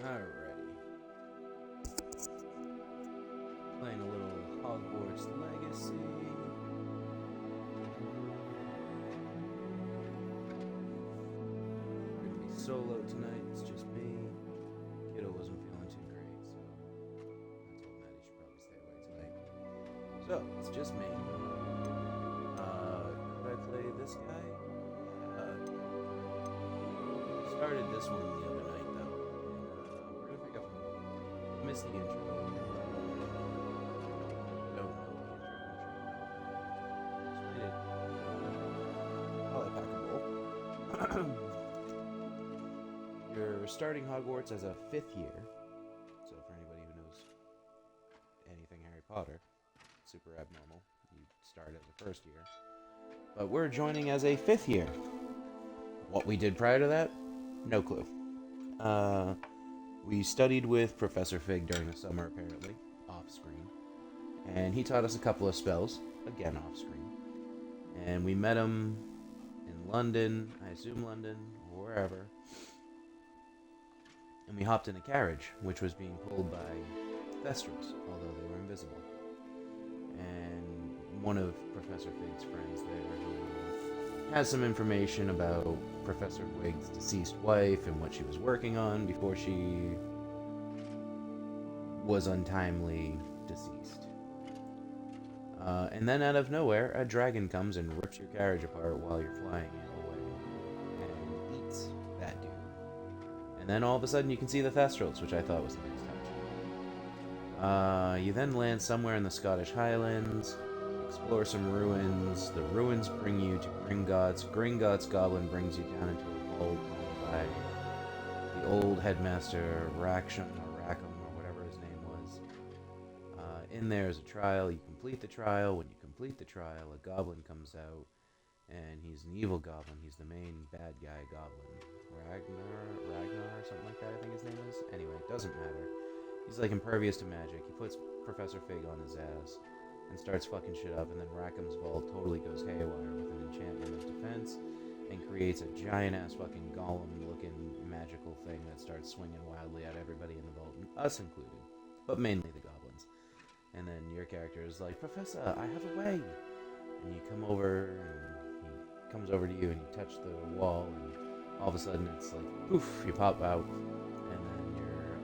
Alrighty. Playing a little Hogwarts Legacy. We're gonna be solo tonight. It's just me. Kiddo wasn't feeling too great, so I told Maddie should probably stay away tonight. So it's just me. Could I play this guy? Started this one the other night though, and we're gonna pick up from. Missed the intro. Don't know the intro. I'm sure you know. Just played it. You're starting Hogwarts as a 5th year. So for anybody who knows anything Harry Potter, super abnormal. You start as a 1st year. But we're joining as a 5th year. What we did prior to that? No clue. We studied with Professor Fig during the summer, apparently, off-screen. And he taught us a couple of spells, again off-screen. And we met him in London, I assume London, or wherever. And we hopped in a carriage, which was being pulled by Thestrals, although they were invisible. And one of Professor Fig's friends there who has some information about Professor Wig's deceased wife and what she was working on before she was untimely deceased. And then out of nowhere, a dragon comes and rips your carriage apart while you're flying it away and eats that dude. And then all of a sudden you can see the Thestrals, which I thought was a nice touch. You then land somewhere in the Scottish Highlands, explore some ruins. The ruins bring you to Gringotts. Gringotts Goblin brings you down into a vault owned by the old headmaster Rackham or whatever his name was. In there is a trial. You complete the trial. When you complete the trial, a goblin comes out, and he's an evil goblin. He's the main bad guy goblin. Ragnar or something like that, I think his name is. Anyway, it doesn't matter. He's like impervious to magic. He puts Professor Fig on his ass and starts fucking shit up, and then Rackham's vault totally goes haywire with an enchantment of defense and creates a giant-ass fucking golem-looking magical thing that starts swinging wildly at everybody in the vault, us included, but mainly the goblins. And then your character is like, Professor, I have a way! And you come over, and he comes over to you, and you touch the wall, and all of a sudden it's like, poof, you pop out, and then you're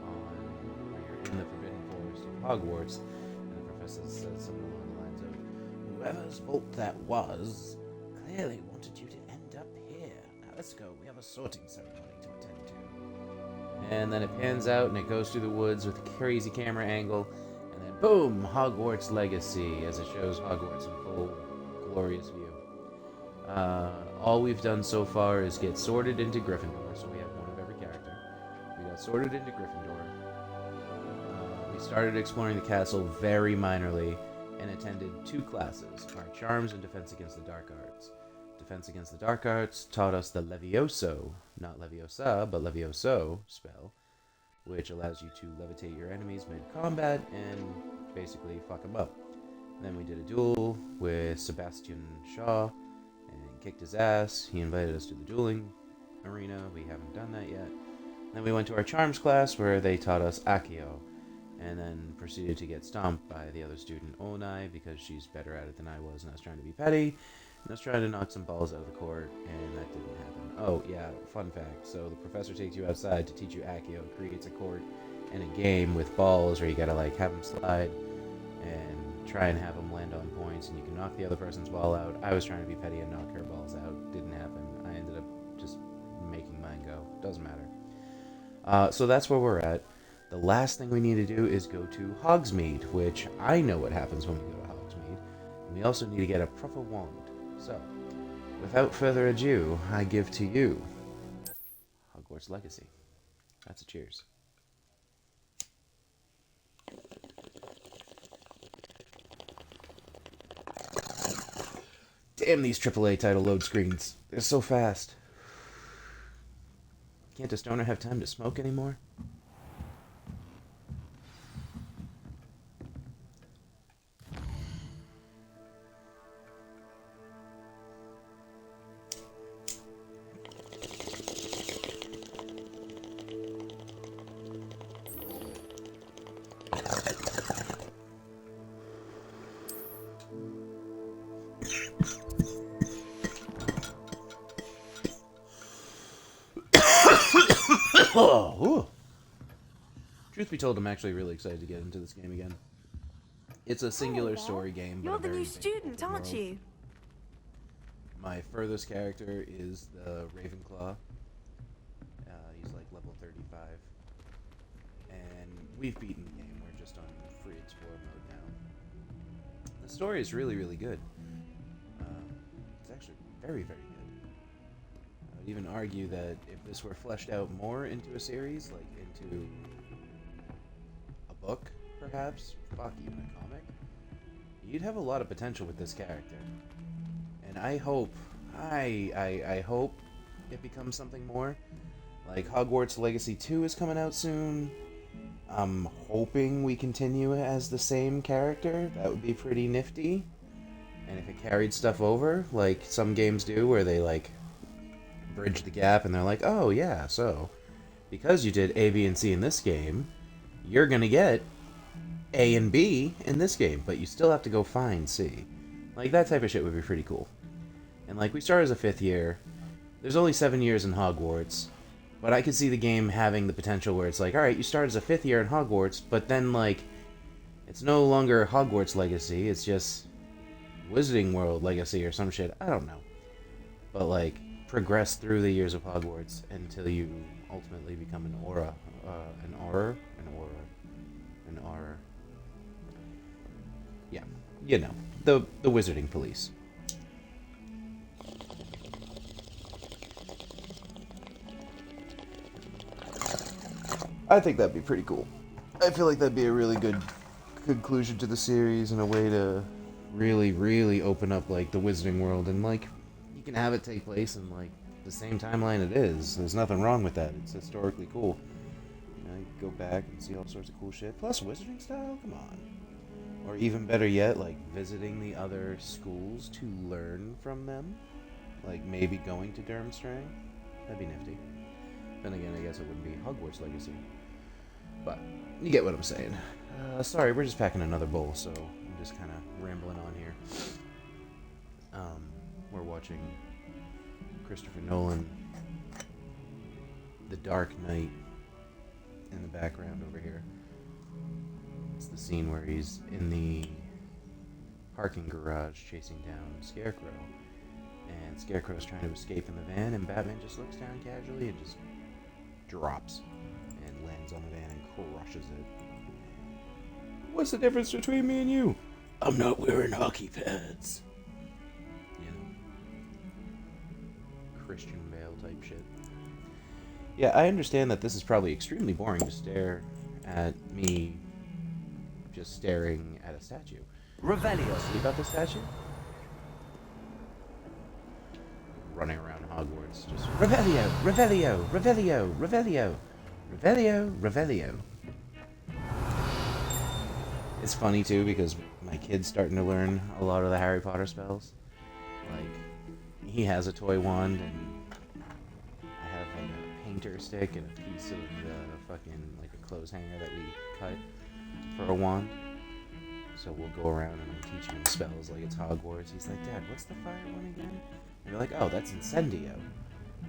in the Forbidden Forest of Hogwarts, and the professor says something along the lines of, whoever's vault that was clearly wanted you to end up here. Now let's go, we have a sorting ceremony to attend to. And then it pans out and it goes through the woods with a crazy camera angle, and then boom, Hogwarts Legacy, as it shows Hogwarts in full glorious view. All we've done so far is get sorted into Gryffindor, so we have one of every character. We got sorted into Gryffindor. We started exploring the castle very minorly and attended 2 classes, our Charms and Defense Against the Dark Arts. Defense Against the Dark Arts taught us the Levioso, not Leviosa, but Levioso spell, which allows you to levitate your enemies mid-combat and basically fuck them up. Then we did a duel with Sebastian Shaw and kicked his ass. He invited us to the dueling arena. We haven't done that yet. Then we went to our Charms class where they taught us Accio, and then proceeded to get stomped by the other student, Onai, because she's better at it than I was, and I was trying to be petty, and I was trying to knock some balls out of the court, and that didn't happen. Oh, yeah, fun fact. So the professor takes you outside to teach you Accio, creates a court and a game with balls where you gotta, like, have them slide and try and have them land on points, and you can knock the other person's ball out. I was trying to be petty and knock her balls out. Didn't happen. I ended up just making mine go. Doesn't matter. So that's where we're at. The last thing we need to do is go to Hogsmeade, which I know what happens when we go to Hogsmeade. And we also need to get a proper wand. So, without further ado, I give to you Hogwarts Legacy. That's a cheers. Damn these AAA title load screens. They're so fast. Can't a stoner have time to smoke anymore? Ooh. Truth be told, I'm actually really excited to get into this game again. It's a singular story game, but You're a the very new big student, open aren't world. you? My furthest character is the Ravenclaw. He's like level 35. And we've beaten the game. We're just on free explore mode now. The story is really, really good. It's actually very, very good. I would even argue that if this were fleshed out more into a series, like into a book, perhaps, fuck, even a comic, you'd have a lot of potential with this character. And I hope, I hope it becomes something more. Like, Hogwarts Legacy 2 is coming out soon. I'm hoping we continue as the same character. That would be pretty nifty. And if it carried stuff over, like some games do, where they, like, bridge the gap and they're like, oh, yeah, so, because you did A, B, and C in this game, you're gonna get A and B in this game, but you still have to go find C. Like, that type of shit would be pretty cool. And, like, we start as a 5th year. There's only 7 years in Hogwarts. But I could see the game having the potential where it's like, alright, you start as a 5th year in Hogwarts, but then, like, it's no longer Hogwarts Legacy, it's just Wizarding World Legacy or some shit. I don't know. But, like, progress through the years of Hogwarts until you ultimately become an aura. Yeah, you know, the Wizarding Police. I think that'd be pretty cool. I feel like that'd be a really good conclusion to the series and a way to really, really open up, like, the Wizarding World. And, like, you can have it take place in, like, the same timeline it is. There's nothing wrong with that. It's historically cool. You know, you can go back and see all sorts of cool shit. Plus, Wizarding style? Come on. Or even better yet, like, visiting the other schools to learn from them. Like, maybe going to Durmstrang. That'd be nifty. Then again, I guess it wouldn't be Hogwarts Legacy. But, you get what I'm saying. Sorry, we're just packing another bowl, so I'm just kind of rambling on here. We're watching Christopher Nolan, The Dark Knight, in the background over here. It's the scene where he's in the parking garage chasing down Scarecrow. And Scarecrow's trying to escape in the van, and Batman just looks down casually and just drops and lands on the van and crushes it. What's the difference between me and you? I'm not wearing hockey pads. You know, Christian Bale type shit. Yeah, I understand that this is probably extremely boring to stare at me just staring at a statue. Revelio. See about the statue? Running around Hogwarts, just Revelio, Revelio, Revelio, Revelio, Revelio, Revelio. It's funny too because my kid's starting to learn a lot of the Harry Potter spells. Like, he has a toy wand, and I have like a painter stick and a piece of the fucking, like, a clothes hanger that we cut for a wand. So we'll go around and I'm teaching him spells like it's Hogwarts. He's like, Dad, what's the fire one again? And you're like, oh, that's Incendio.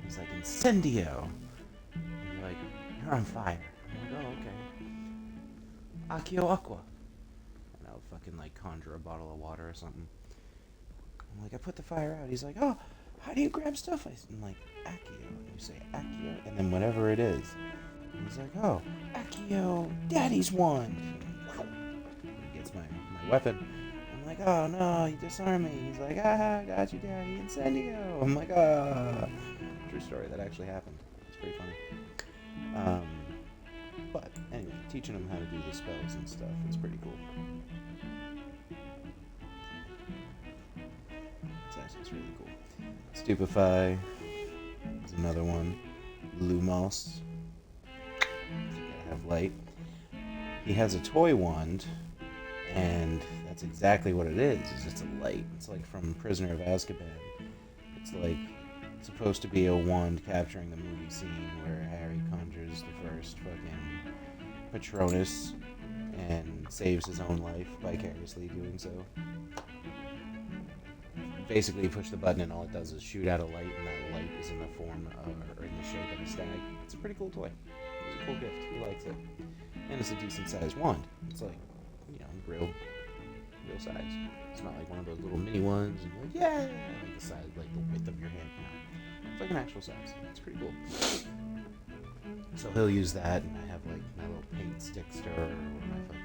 He's like, Incendio. And you're like, you're on fire. I'm like, oh, okay. Accio Aqua. And I'll fucking, like, conjure a bottle of water or something. I'm like, I put the fire out. He's like, oh, how do you grab stuff? I'm like, Accio. And you say Accio, and then whatever it is. And he's like, oh, Accio, Daddy's wand. And he gets my weapon. I'm like, oh no, you disarm me. He's like, ah, got you, Daddy, Incendio. I'm like, ah. True story, that actually happened. It's pretty funny. But anyway, teaching him how to do the spells and stuff is pretty cool. It's really cool. Stupefy is another one. Lumos. Gotta have light. He has a toy wand, and that's exactly what it is. It's a light. It's like from Prisoner of Azkaban. It's like supposed to be a wand capturing the movie scene where Harry conjures the first fucking Patronus and saves his own life vicariously doing so. basically you push the button and all it does is shoot out a light, and that light is in the form of, or in the shape of a stag. It's a pretty cool toy. It's a cool gift. He likes it. And it's a decent sized wand. It's like, you know, real size. It's not like one of those little mini ones and like, yeah, like the size, like the width of your hand. No. It's like an actual size. It's pretty cool. So he'll use that, and I have like my little paint stick stirrer or my fucking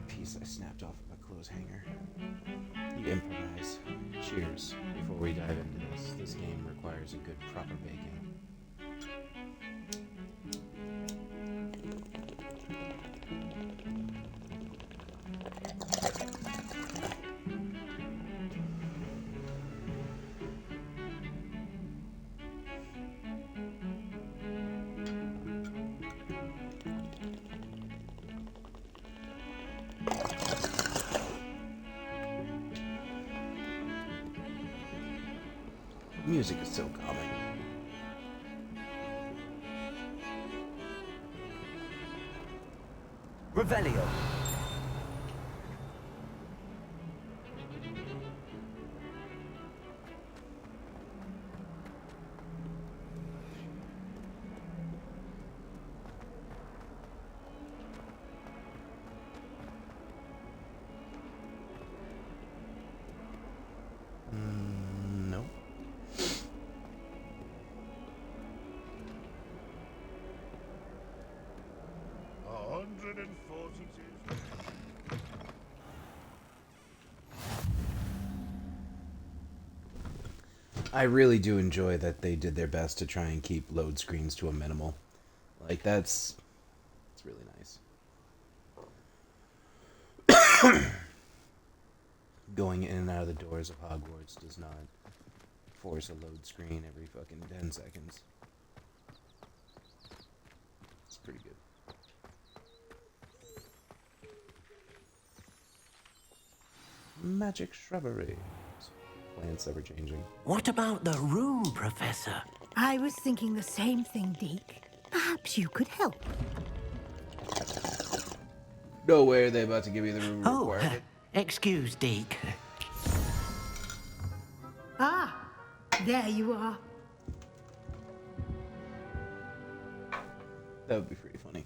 piece I snapped off of a clothes hanger. You improvise. Cheers. Before we dive into this, this game requires a good proper baking. Music is so calming. Revelio. No. 142. I really do enjoy that they did their best to try and keep load screens to a minimal. Like, it's really nice. Going in and out of the doors of Hogwarts does not force a load screen every fucking 10 seconds. It's pretty good. Magic shrubbery. Plants ever changing. What about the room, Professor? I was thinking the same thing, Deke. Perhaps you could help. No way are they about to give you the room Oh, required. excuse, Deke. Ah, there you are. That would be pretty funny.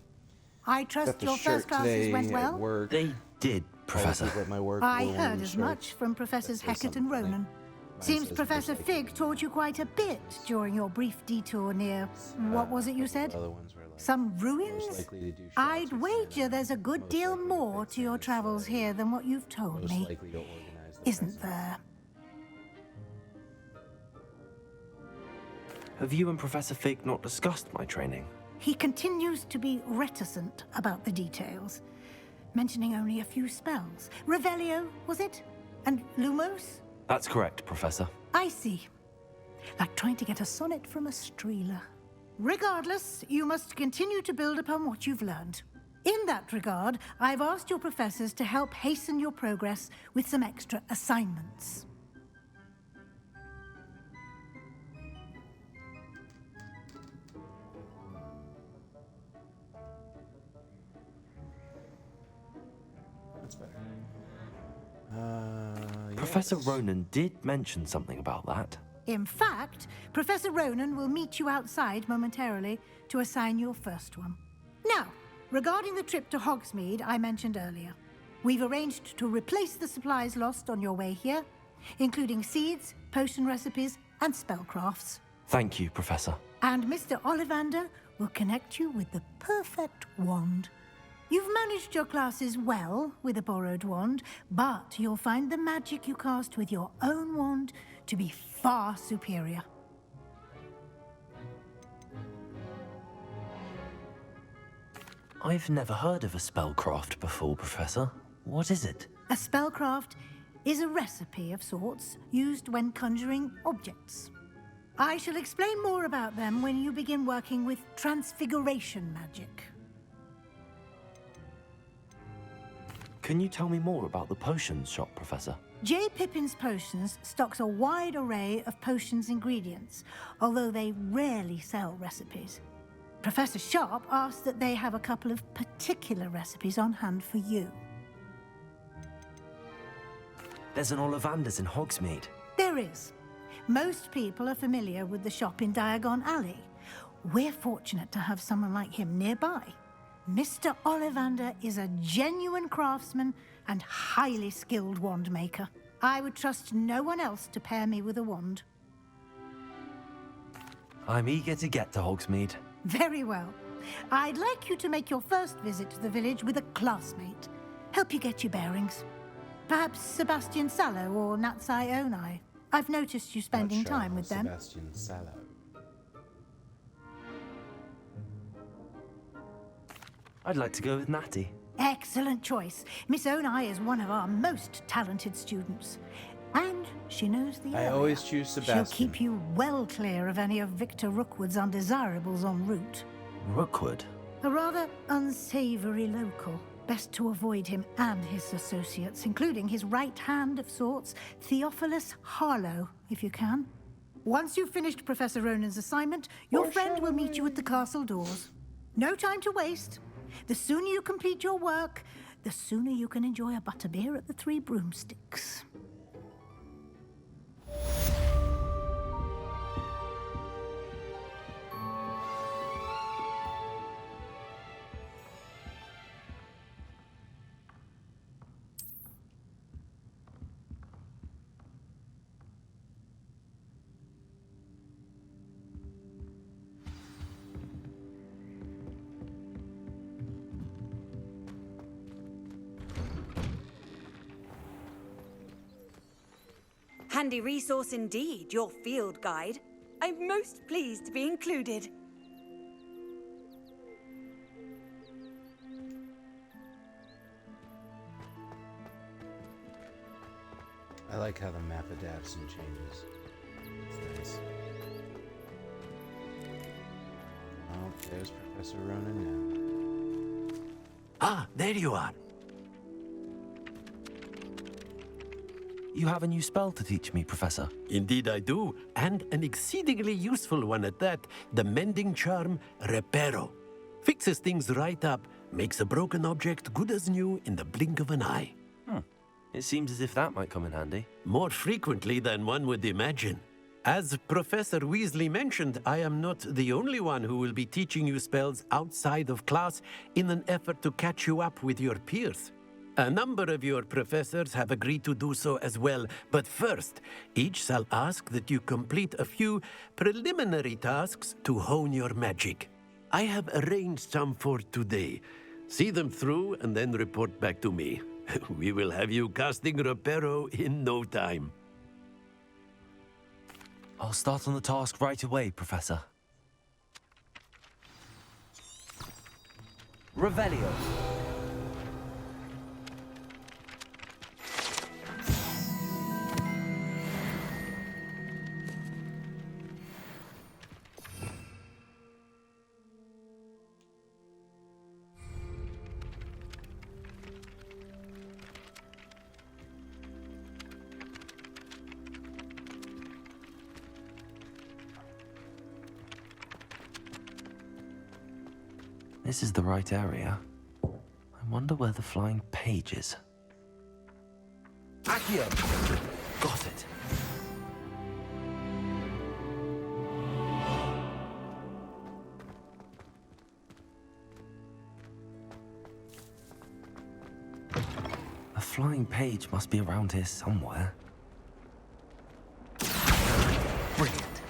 I Got trust the your shirt first classes today went at well. work. They did, Professor. At my work I will heard own as shirt. much from Professors That says Hecat and something funny. Ronan. Mine Seems says Professor most likely. Fig taught you quite a bit during your brief detour near... What was it you said? The other ones were like, Some most ruins? likely to do shots I'd with wager Santa, there's a good most deal likely to more fix to your Santa's travels sleigh, here than what you've told most me. likely to organize the Isn't presents. there? Have you and Professor Fig not discussed my training? He continues to be reticent about the details, mentioning only a few spells. Revelio, was it? And Lumos? That's correct, Professor. I see. Like trying to get a sonnet from a streeler. Regardless, you must continue to build upon what you've learned. In that regard, I've asked your professors to help hasten your progress with some extra assignments. That's better. Professor Yes. Ronan did mention something about that. In fact, Professor Ronan will meet you outside momentarily to assign your first one. Now, regarding the trip to Hogsmeade I mentioned earlier, we've arranged to replace the supplies lost on your way here, including seeds, potion recipes, and spellcrafts. Thank you, Professor. And Mr. Ollivander will connect you with the perfect wand. You've managed your classes well with a borrowed wand, but you'll find the magic you cast with your own wand to be far superior. I've never heard of a spellcraft before, Professor. What is it? A spellcraft is a recipe of sorts used when conjuring objects. I shall explain more about them when you begin working with transfiguration magic. Can you tell me more about the potions shop, Professor? J. Pippin's Potions stocks a wide array of potions ingredients, although they rarely sell recipes. Professor Sharp asked that they have a couple of particular recipes on hand for you. There's an Ollivander's in Hogsmeade. There is. Most people are familiar with the shop in Diagon Alley. We're fortunate to have someone like him nearby. Mr. Ollivander is a genuine craftsman and highly skilled wand maker. I would trust no one else to pair me with a wand. I'm eager to get to Hogsmeade. Very well. I'd like you to make your first visit to the village with a classmate. Help you get your bearings. Perhaps Sebastian Sallow or Natsai Onai. I've noticed you spending Not sure. time with them. Sebastian Sallow. I'd like to go with Natty. Excellent choice. Miss Onai is one of our most talented students. And she knows the I area. always choose Sebastian. She'll keep you well clear of any of Victor Rookwood's undesirables en route. Rookwood? A rather unsavory local. Best to avoid him and his associates, including his right hand of sorts, Theophilus Harlow, if you can. Once you've finished Professor Ronan's assignment, your friend will meet you at the castle doors. No time to waste. The sooner you complete your work, the sooner you can enjoy a butterbeer at the Three Broomsticks. Handy resource indeed, your field guide. I'm most pleased to be included. I like how the map adapts and changes. It's nice. Oh, there's Professor Ronan now. Ah, there you are. You have a new spell to teach me, Professor. Indeed I do, and an exceedingly useful one at that, the mending charm Reparo. Fixes things right up, makes a broken object good as new in the blink of an eye. It seems as if that might come in handy. More frequently than one would imagine. As Professor Weasley mentioned, I am not the only one who will be teaching you spells outside of class in an effort to catch you up with your peers. A number of your professors have agreed to do so as well, but first, each shall ask that you complete a few preliminary tasks to hone your magic. I have arranged some for today. See them through and then report back to me. We will have you casting Reparo in no time. I'll start on the task right away, Professor. Revelio. This is the right area. I wonder where the flying page is. Accio. Got it. A flying page must be around here somewhere. Brilliant.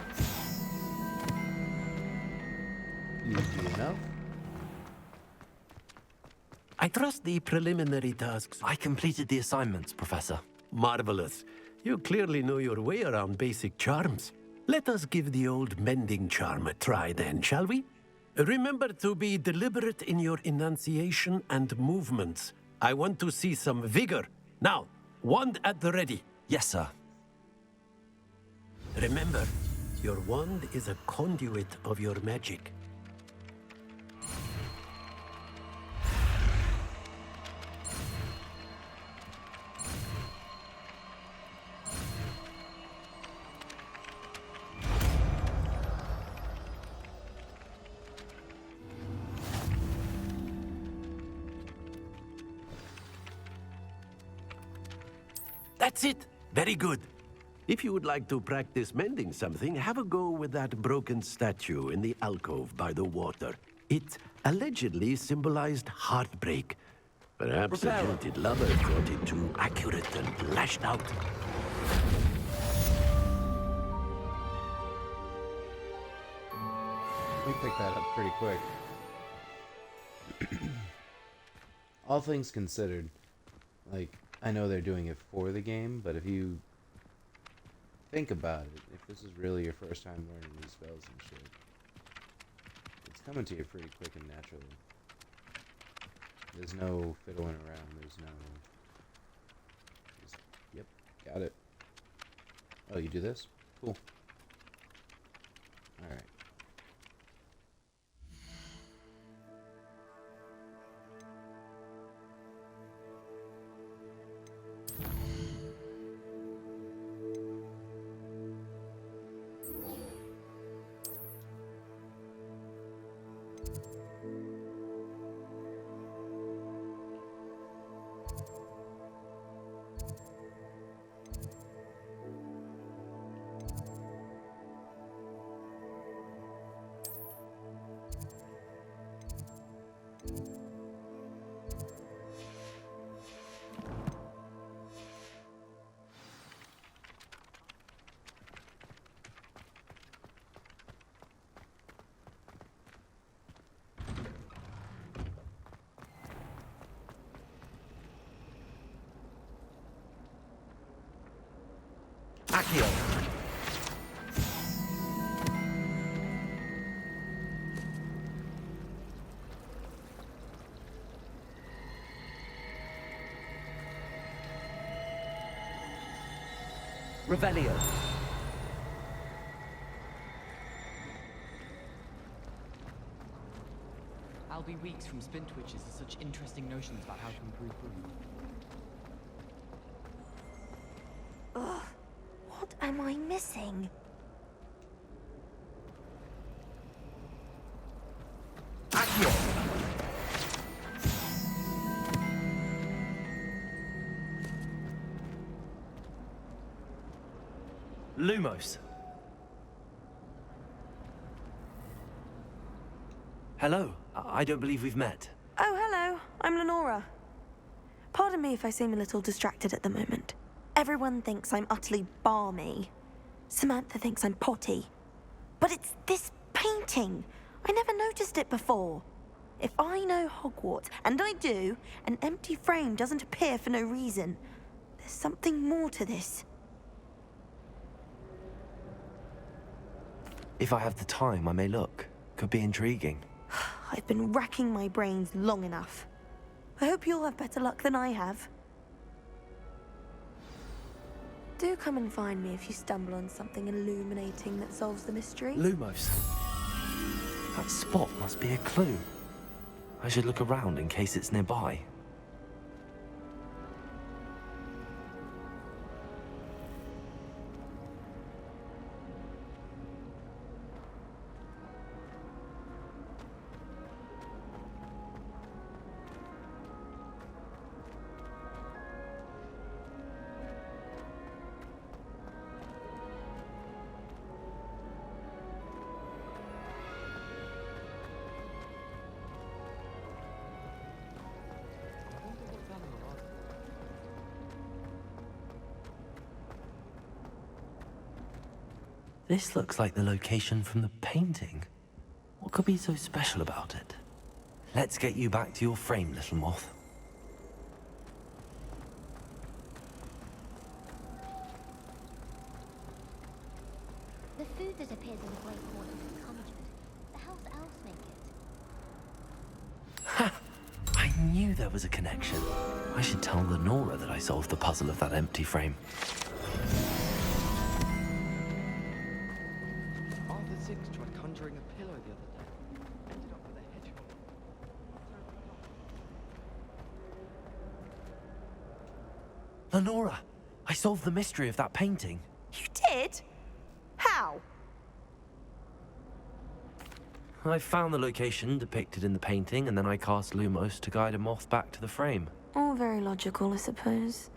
Easy enough. I trust the preliminary tasks. I completed the assignments, Professor. Marvelous. You clearly know your way around basic charms. Let us give the old mending charm a try then, shall we? Remember to be deliberate in your enunciation and movements. I want to see some vigor. Now, wand at the ready. Yes, sir. Remember, your wand is a conduit of your magic. That's it. Very good. If you would like to practice mending something, have a go with that broken statue in the alcove by the water. It allegedly symbolized heartbreak. Perhaps a jilted lover thought it too accurate and lashed out. We picked that up pretty quick. All things considered, like, I know they're doing it for the game, but if you think about it, if this is really your first time learning these spells and shit, it's coming to you pretty quick and naturally. There's no fiddling around, there's no... Just, yep, got it. Oh, you do this? Cool. Alright. Accio. Revelio. I'll be weeks from Spin Twitches and such interesting notions about how to improve brewing. Ugh. What am I missing? Accio. Lumos. Hello. I don't believe we've met. Oh, hello. I'm Lenora. Pardon me if I seem a little distracted at the moment. Everyone thinks I'm utterly balmy. Samantha thinks I'm potty. But it's this painting. I never noticed it before. If I know Hogwarts, and I do, an empty frame doesn't appear for no reason. There's something more to this. If I have the time, I may look. Could be intriguing. I've been racking my brains long enough. I hope you'll have better luck than I have. Do come and find me if you stumble on something illuminating that solves the mystery. Lumos. That spot must be a clue. I should look around in case it's nearby. This looks like the location from the painting. What could be so special about it? Let's get you back to your frame, little moth. The food that appears in the great hall isn't conjured. The house elves make it. Ha! I knew there was a connection. I should tell Lenora that I solved the puzzle of that empty frame. Arthur Six tried conjuring a pillow the other day. Ended up with a hedgehog. Lenora! I solved the mystery of that painting. You did? How? I found the location depicted in the painting, and then I cast Lumos to guide a moth back to the frame. All very logical, I suppose.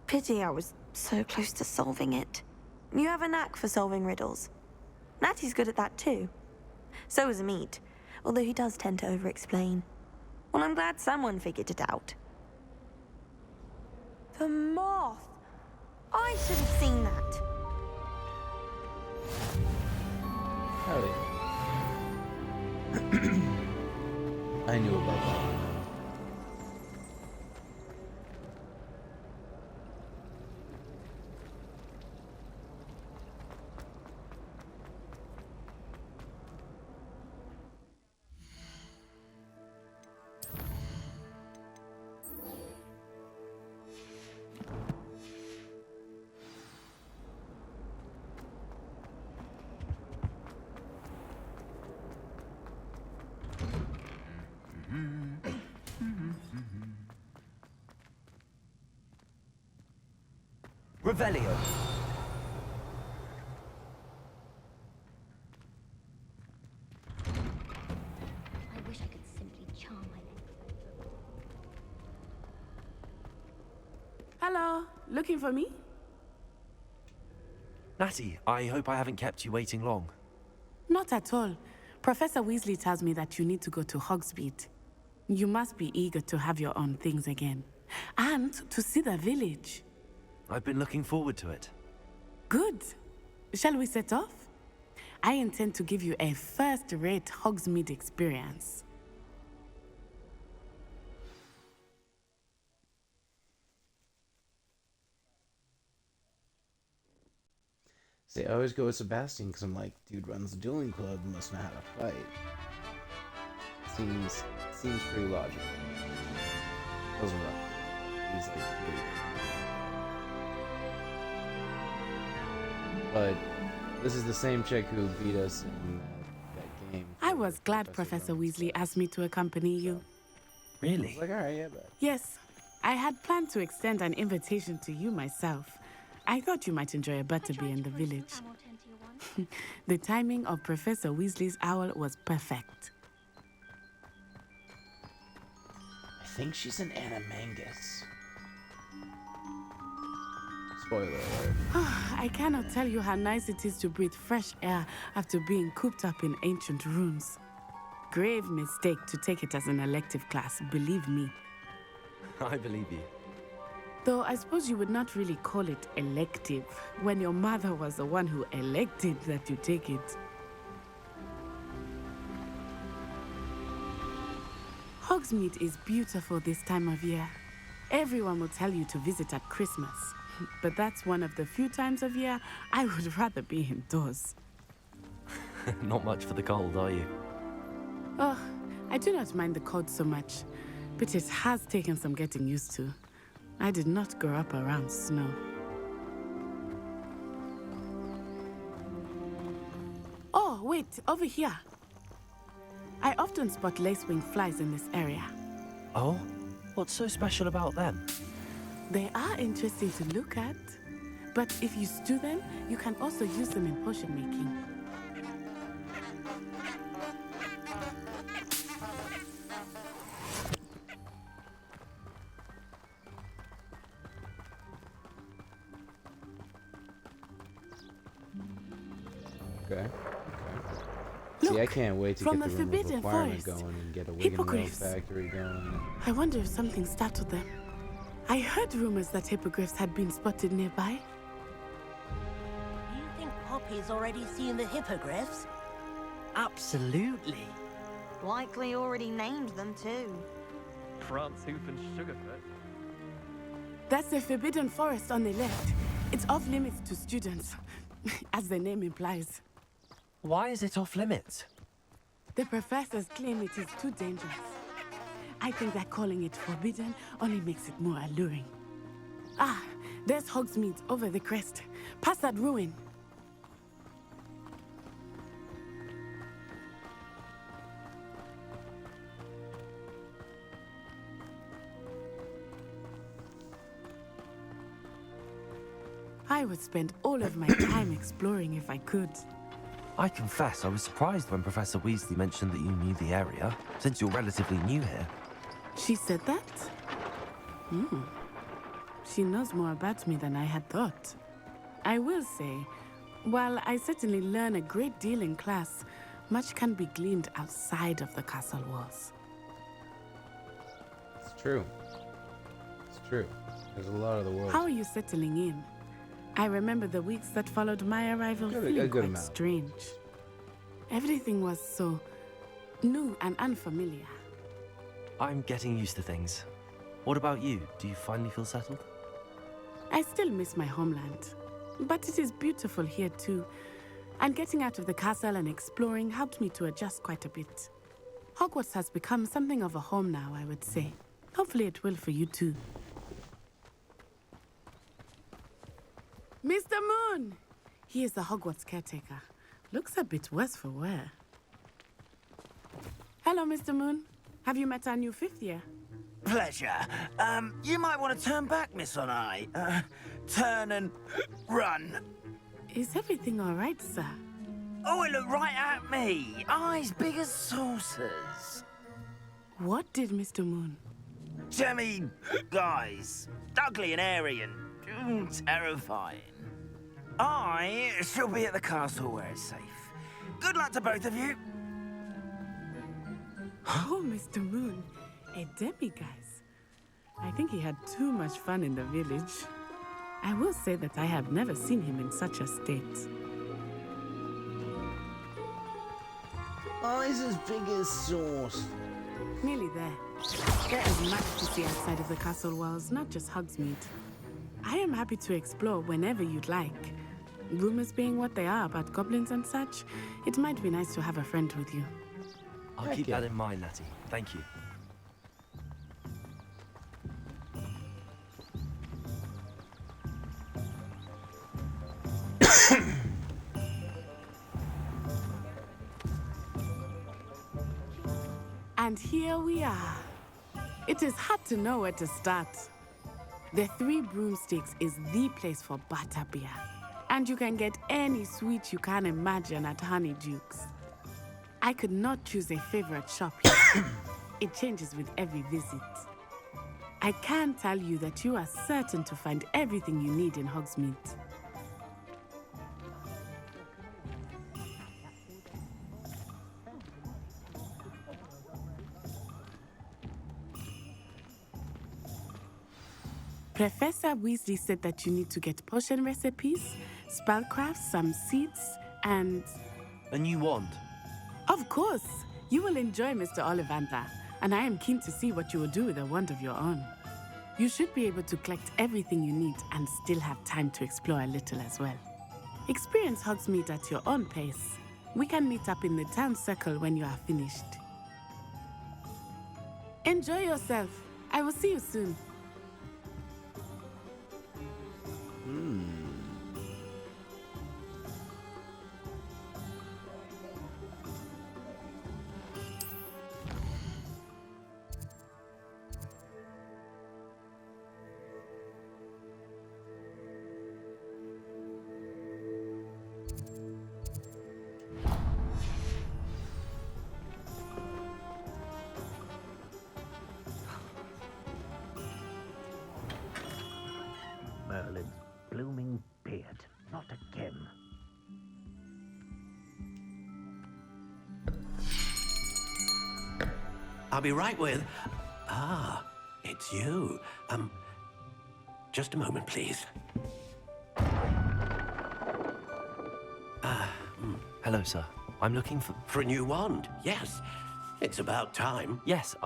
Pity I was so close to solving it. You have a knack for solving riddles. Natty's good at that too. So is Amit, although he does tend to over-explain. Well, I'm glad someone figured it out. The moth! I should have seen that. Hell yeah. I knew about that. Revelio. I wish I could simply charm my... Hello, looking for me? Natty, I hope I haven't kept you waiting long. Not at all. Professor Weasley tells me that you need to go to Hogsmeade. You must be eager to have your own things again. And to see the village. I've been looking forward to it. Good. Shall we set off? I intend to give you a first-rate Hogsmeade experience. See, I always go with Sebastian because I'm like, dude runs the dueling club, must know how to fight. Seems pretty logical. Doesn't run. He's like really good. But this is the same chick who beat us in that game. I was glad Professor Weasley asked me to accompany you. I Really? was like, alright, yeah, but Yes, I had planned to extend an invitation to you myself. I thought you might enjoy a butterbeer in the village. The timing of Professor Weasley's owl was perfect. I think she's an animangus. Spoiler alert. I cannot tell you how nice it is to breathe fresh air after being cooped up in ancient rooms. Grave mistake to take it as an elective class, believe me. I believe you. Though I suppose you would not really call it elective when your mother was the one who elected that you take it. Hogsmeade is beautiful this time of year. Everyone will tell you to visit at Christmas. But that's one of the few times of year I would rather be indoors. Not much for the cold, are you? Oh, I do not mind the cold so much, but it has taken some getting used to. I did not grow up around snow. Oh, wait, over here. I often spot lacewing flies in this area. Oh? What's so special about them? They are interesting to look at, but if you stew them, you can also use them in potion making. Okay. See, I can't wait to from get the the room of Forbidden requirement Forest. going and get a Wigan Mill Hippogriffs. factory going. I wonder if something startled them. I heard rumors that hippogriffs had been spotted nearby. Do you think Poppy's already seen the hippogriffs? Absolutely. Likely already named them too. France Hoof and Sugarfoot. That's the Forbidden Forest on the left. It's off limits to students, as the name implies. Why is it off limits? The professors claim it is too dangerous. I think that calling it forbidden only makes it more alluring. Ah, there's Hogsmeade over the crest. Past that ruin. I would spend all of my time exploring if I could. I confess I was surprised when Professor Weasley mentioned that you knew the area, since you're relatively new here. She said that? She knows more about me than I had thought. I will say, while I certainly learn a great deal in class, much can be gleaned outside of the castle walls. It's true. It's true. There's a lot of the world. How are you settling in? I remember the weeks that followed my arrival feeling quite strange. Everything was so new and unfamiliar. I'm getting used to things. What about you? Do you finally feel settled? I still miss my homeland, but it is beautiful here too. And getting out of the castle and exploring helped me to adjust quite a bit. Hogwarts has become something of a home now, I would say. Hopefully it will for you too. Mr. Moon! He is the Hogwarts caretaker. Looks a bit worse for wear. Hello, Mr. Moon. Have you met our new 5th year? Pleasure. You might want to turn back, Miss Onai. Turn and run. Is everything all right, sir? Oh, it looked right at me. Eyes big as saucers. What did Mr. Moon? Jemmy guys. Ugly and airy and terrifying. I shall be at the castle where it's safe. Good luck to both of you. Oh, Mr. Moon. A demiguise. I think he had too much fun in the village. I will say that I have never seen him in such a state. Eyes as big as sauce. Nearly there. There is much to see outside of the castle walls, not just Hogsmeade. I am happy to explore whenever you'd like. Rumors being what they are about goblins and such, it might be nice to have a friend with you. I'll keep that in mind, Natty. Thank you. And here we are. It is hard to know where to start. The Three Broomsticks is the place for butterbeer. And you can get any sweet you can imagine at Honeydukes. I could not choose a favorite shop here. It changes with every visit. I can tell you that you are certain to find everything you need in Hogsmeade. Professor Weasley said that you need to get potion recipes, spellcrafts, some seeds, and... A new wand? Of course! You will enjoy Mr. Ollivander, and I am keen to see what you will do with a wand of your own. You should be able to collect everything you need and still have time to explore a little as well. Experience Hogsmeade at your own pace. We can meet up in the town circle when you are finished. Enjoy yourself. I will see you soon. Merlin's blooming beard. Not again. I'll be right with... Ah, it's you. Just a moment, please. Hello, sir. I'm looking for... For a new wand, yes. It's about time. Yes,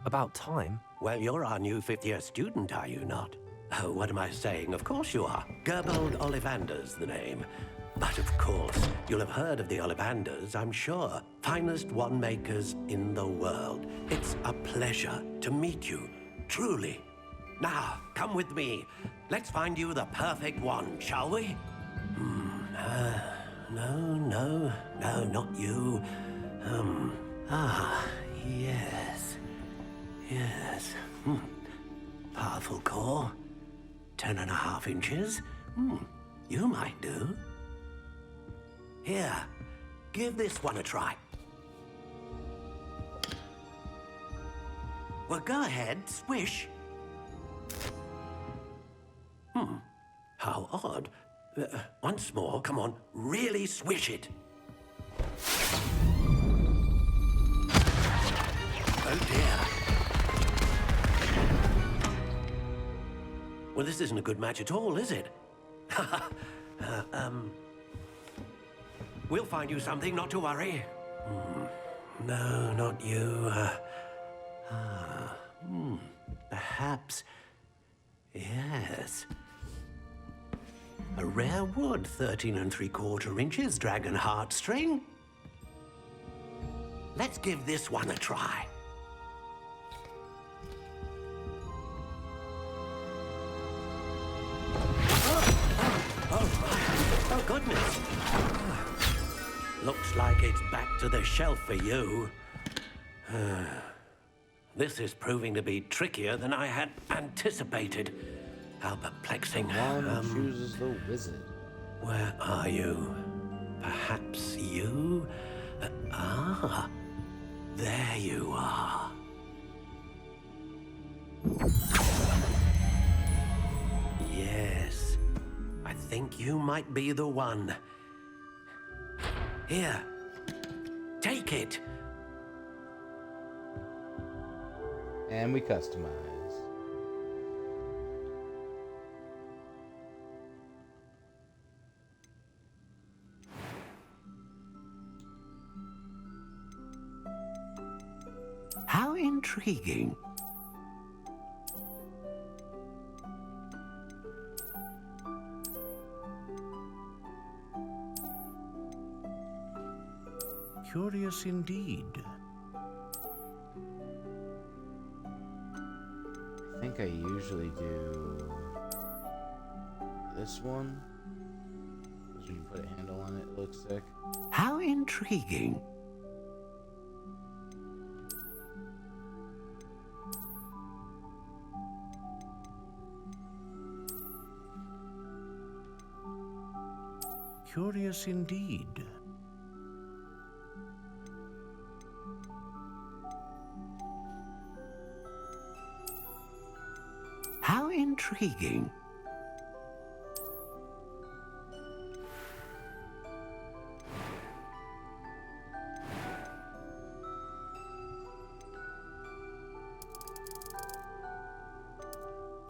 about time? Well, you're our new 5th-year student, are you not? Oh, what am I saying? Of course you are. Gerbold Ollivander's the name. But of course, you'll have heard of the Ollivanders, I'm sure. Finest wand makers in the world. It's a pleasure to meet you, truly. Now, come with me. Let's find you the perfect wand, shall we? No, not you. Yes. Powerful core. 10.5 inches. You might do. Here, give this one a try. Well, go ahead, swish. How odd. Once more, come on, really swish it. Oh dear. Well, this isn't a good match at all, is it? We'll find you something, not to worry. No, not you. Perhaps. Yes. A rare wood, 13 3/4 inches, dragon heartstring. Let's give this one a try. Oh, goodness. Looks like it's back to the shelf for you. This is proving to be trickier than I had anticipated. How perplexing. One chooses the wizard. Where are you? Perhaps you? There you are. Yes, I think you might be the one. Here, take it. And we customize. How intriguing. Curious indeed. I think I usually do this one. Because when you put a handle on it, it looks sick. How intriguing. Curious indeed. How intriguing.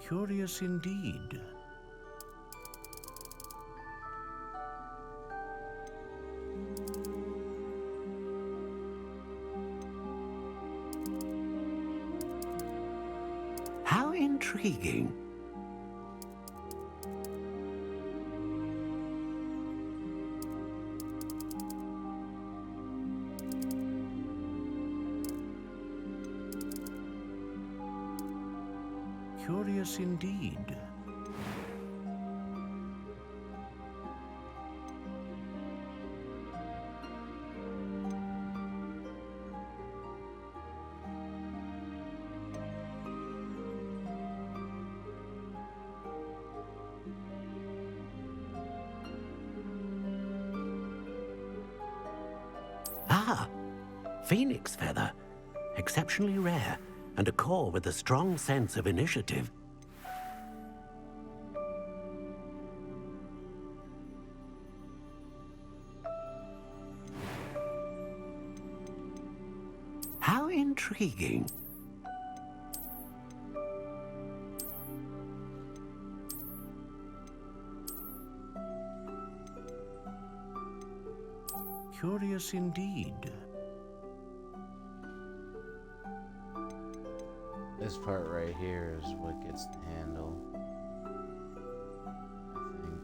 Curious indeed. How intriguing. Curious indeed. Ah, phoenix feather. Exceptionally rare, and a core with a strong sense of initiative. How intriguing. Curious indeed. This part right here is what gets the handle. I think.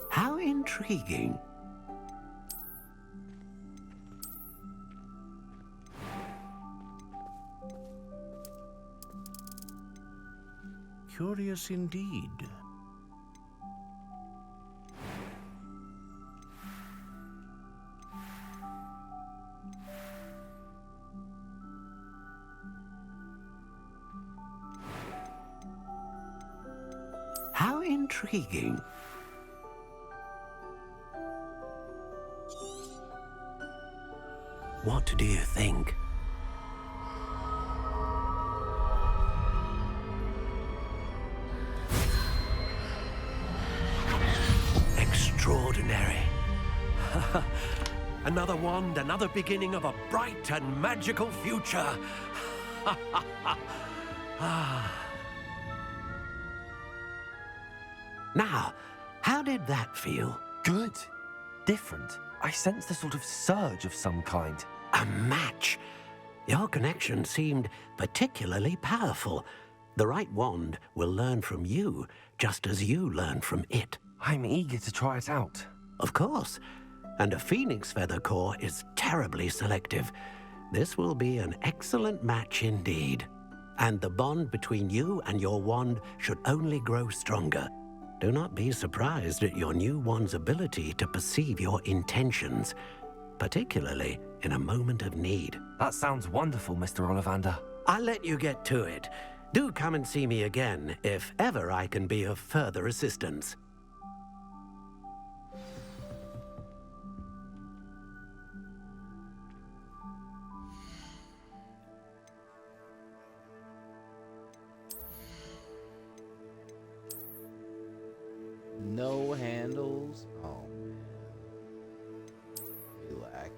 How intriguing. Curious indeed. How intriguing. What do you think? extraordinary. Another wand, another beginning of a bright and magical future. Now, how did that feel? Good. Different. I sensed a sort of surge of some kind. A match. Your connection seemed particularly powerful. The right wand will learn from you, just as you learn from it. I'm eager to try it out. Of course. And a phoenix feather core is terribly selective. This will be an excellent match indeed. And the bond between you and your wand should only grow stronger. Do not be surprised at your new wand's ability to perceive your intentions, particularly in a moment of need. That sounds wonderful, Mr. Ollivander. I'll let you get to it. Do come and see me again if ever I can be of further assistance. No handles? Oh, man. Be lacking.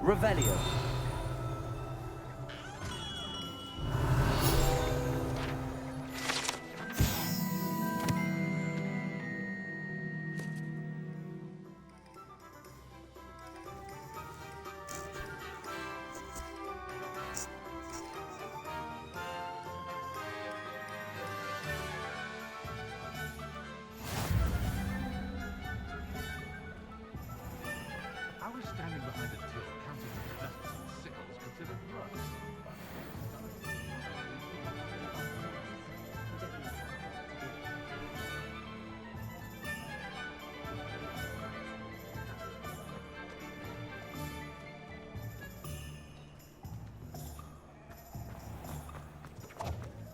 Revelio. I was standing behind a till counting the nettles and sickles considered drugs.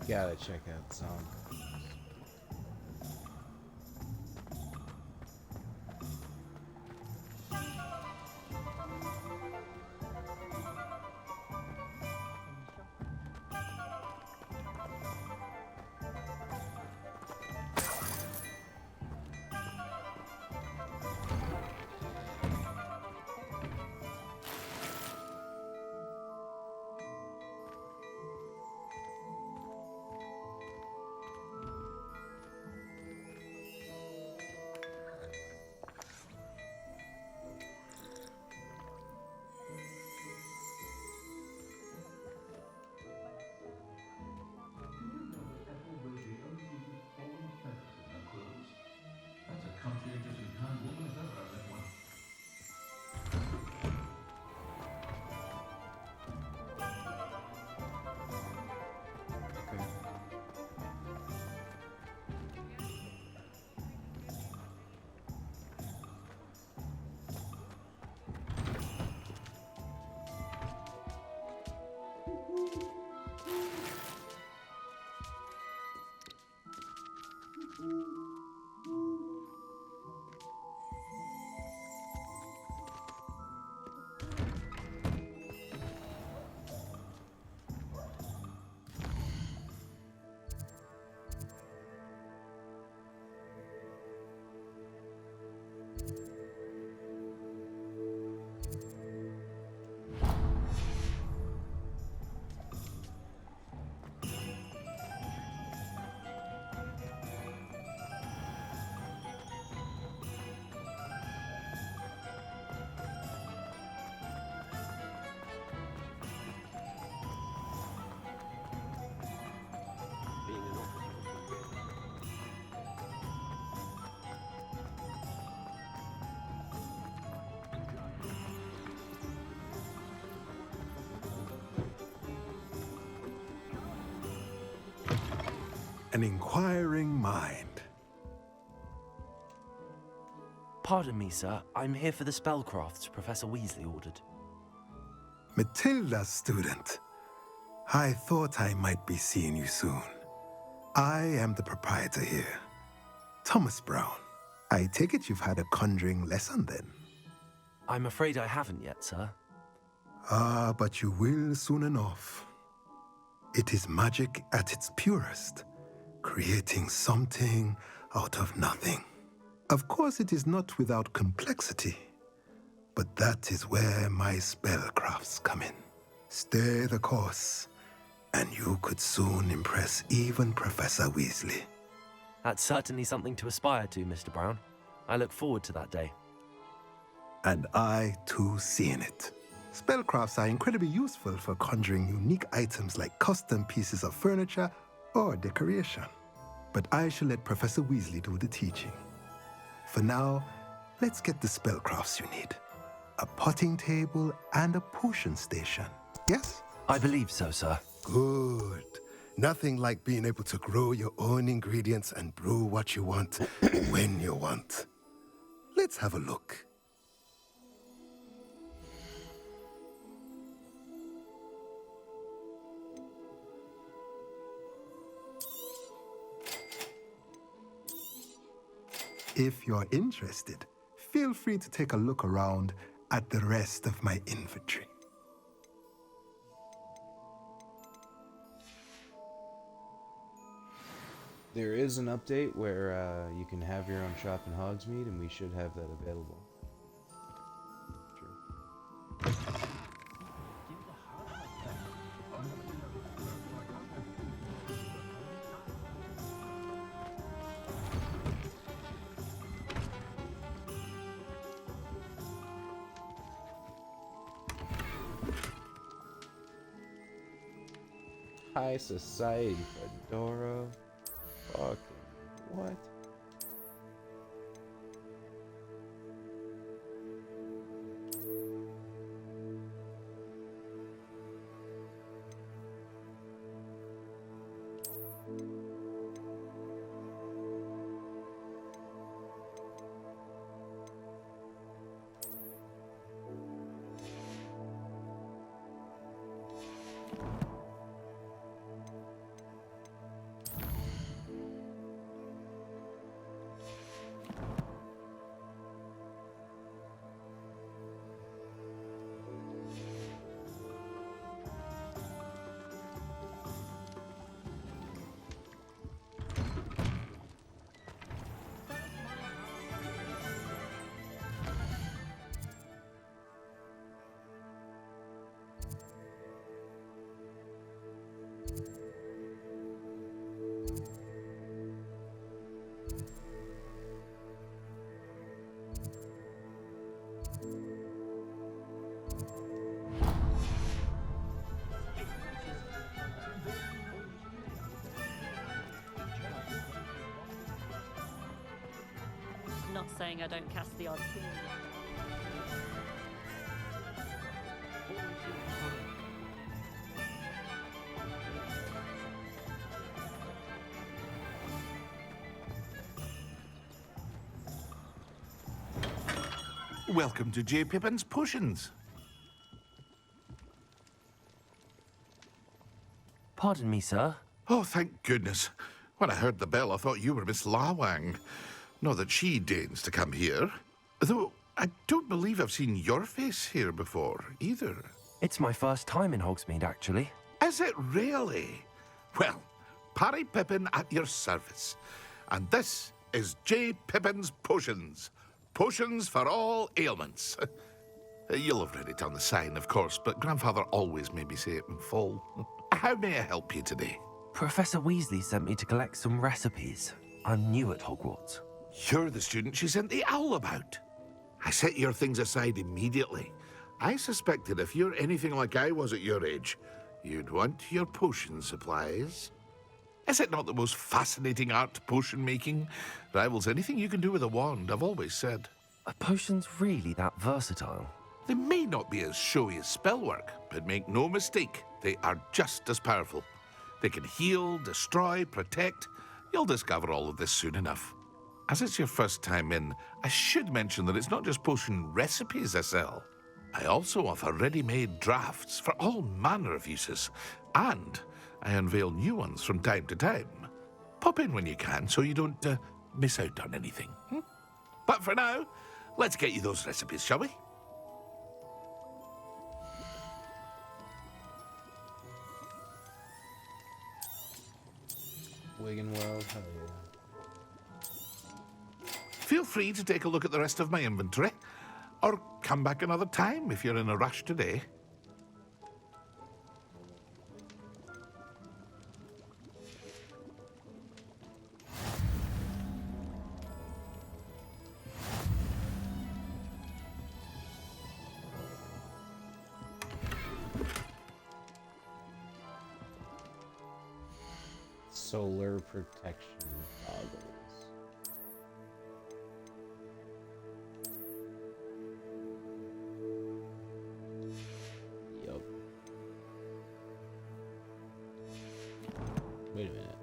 Gotta check out some. an inquiring mind. Pardon me, sir. I'm here for the spellcrafts Professor Weasley ordered. Matilda's student. I thought I might be seeing you soon. I am the proprietor here, Thomas Brown. I take it you've had a conjuring lesson then? I'm afraid I haven't yet, sir. Ah, but you will soon enough. It is magic at its purest, creating something out of nothing. Of course, it is not without complexity, but that is where my spellcrafts come in. Stay the course, and you could soon impress even Professor Weasley. That's certainly something to aspire to, Mr. Brown. I look forward to that day. And I, too, seeing it. Spellcrafts are incredibly useful for conjuring unique items like custom pieces of furniture or decoration. But I shall let Professor Weasley do the teaching. For now, let's get the spellcrafts you need. A potting table and a potion station, yes? I believe so, sir. Good. Nothing like being able to grow your own ingredients and brew what you want when you want. Let's have a look. If you're interested, feel free to take a look around at the rest of my inventory. There is an update where you can have your own shop in Hogsmeade, and we should have that available. True. High society, Fedora. Fucking what? Not saying I don't cast the odd spell. Welcome to J. Pippin's Potions. Pardon me, sir. Oh, thank goodness. When I heard the bell, I thought you were Miss Lawang. Not that she deigns to come here. Though, I don't believe I've seen your face here before, either. It's my first time in Hogsmeade, actually. Is it really? Well, Parry Pippin at your service. And this is J. Pippin's Potions. Potions for all ailments. You'll have read it on the sign, of course, but Grandfather always made me say it in full. How may I help you today? Professor Weasley sent me to collect some recipes. I'm new at Hogwarts. You're the student she sent the owl about. I set your things aside immediately. I suspected if you're anything like I was at your age, you'd want your potion supplies. Is it not the most fascinating art, potion making? Rivals anything you can do with a wand, I've always said. Are potions really that versatile? They may not be as showy as spellwork, but make no mistake, they are just as powerful. They can heal, destroy, protect, You'll discover all of this soon enough. As it's your first time in, I should mention that it's not just potion recipes I sell. I also offer ready-made drafts for all manner of uses, and I unveil new ones from time to time. Pop in when you can so you don't miss out on anything. But for now, let's get you those recipes, shall we? Wigan World, hell yeah. Feel free to take a look at the rest of my inventory, or come back another time if you're in a rush today. Solar protection goggles. Yup. Wait a minute.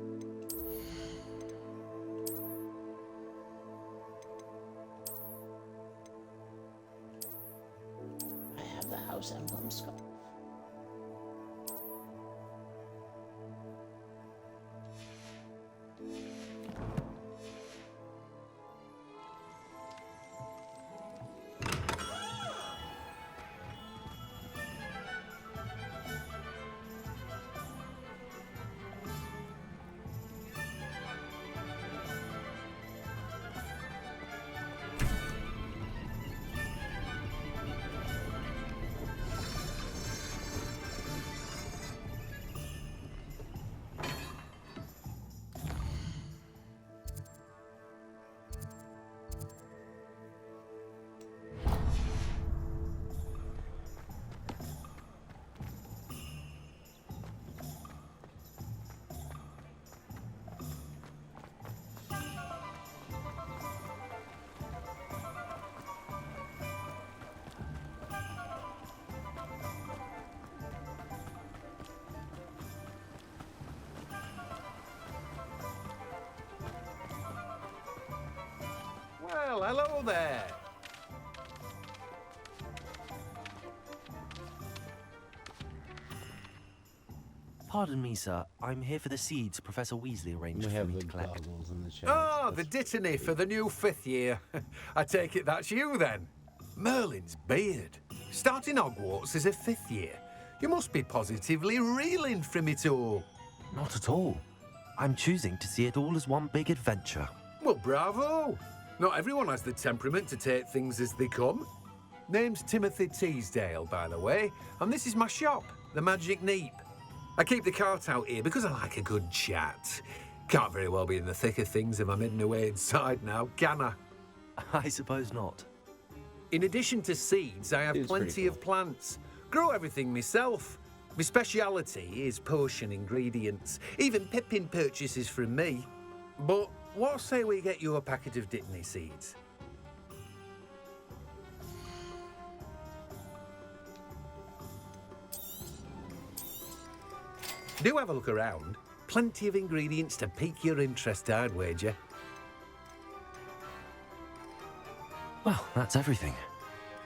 I have the house emblem scarf. Well, hello there. Pardon me, sir. I'm here for the seeds Professor Weasley arranged We for have me the to collect. goggles in the chat. Oh, the dittany for the new 5th year. I take it that's you, then. Merlin's beard. Starting Hogwarts as a 5th year. You must be positively reeling from it all. Not at all. I'm choosing to see it all as one big adventure. Well, bravo. Not everyone has the temperament to take things as they come. Name's Timothy Teasdale, by the way, and this is my shop, the Magic Neep. I keep the cart out here because I like a good chat. Can't very well be in the thick of things if I'm hidden away inside now, can I? I suppose not. In addition to seeds, I have plenty of plants. Grow everything myself. My speciality is potion ingredients. Even Pippin purchases from me. But what say we get you a packet of dittany seeds? Do have a look around. Plenty of ingredients to pique your interest, I'd wager. Well, that's everything.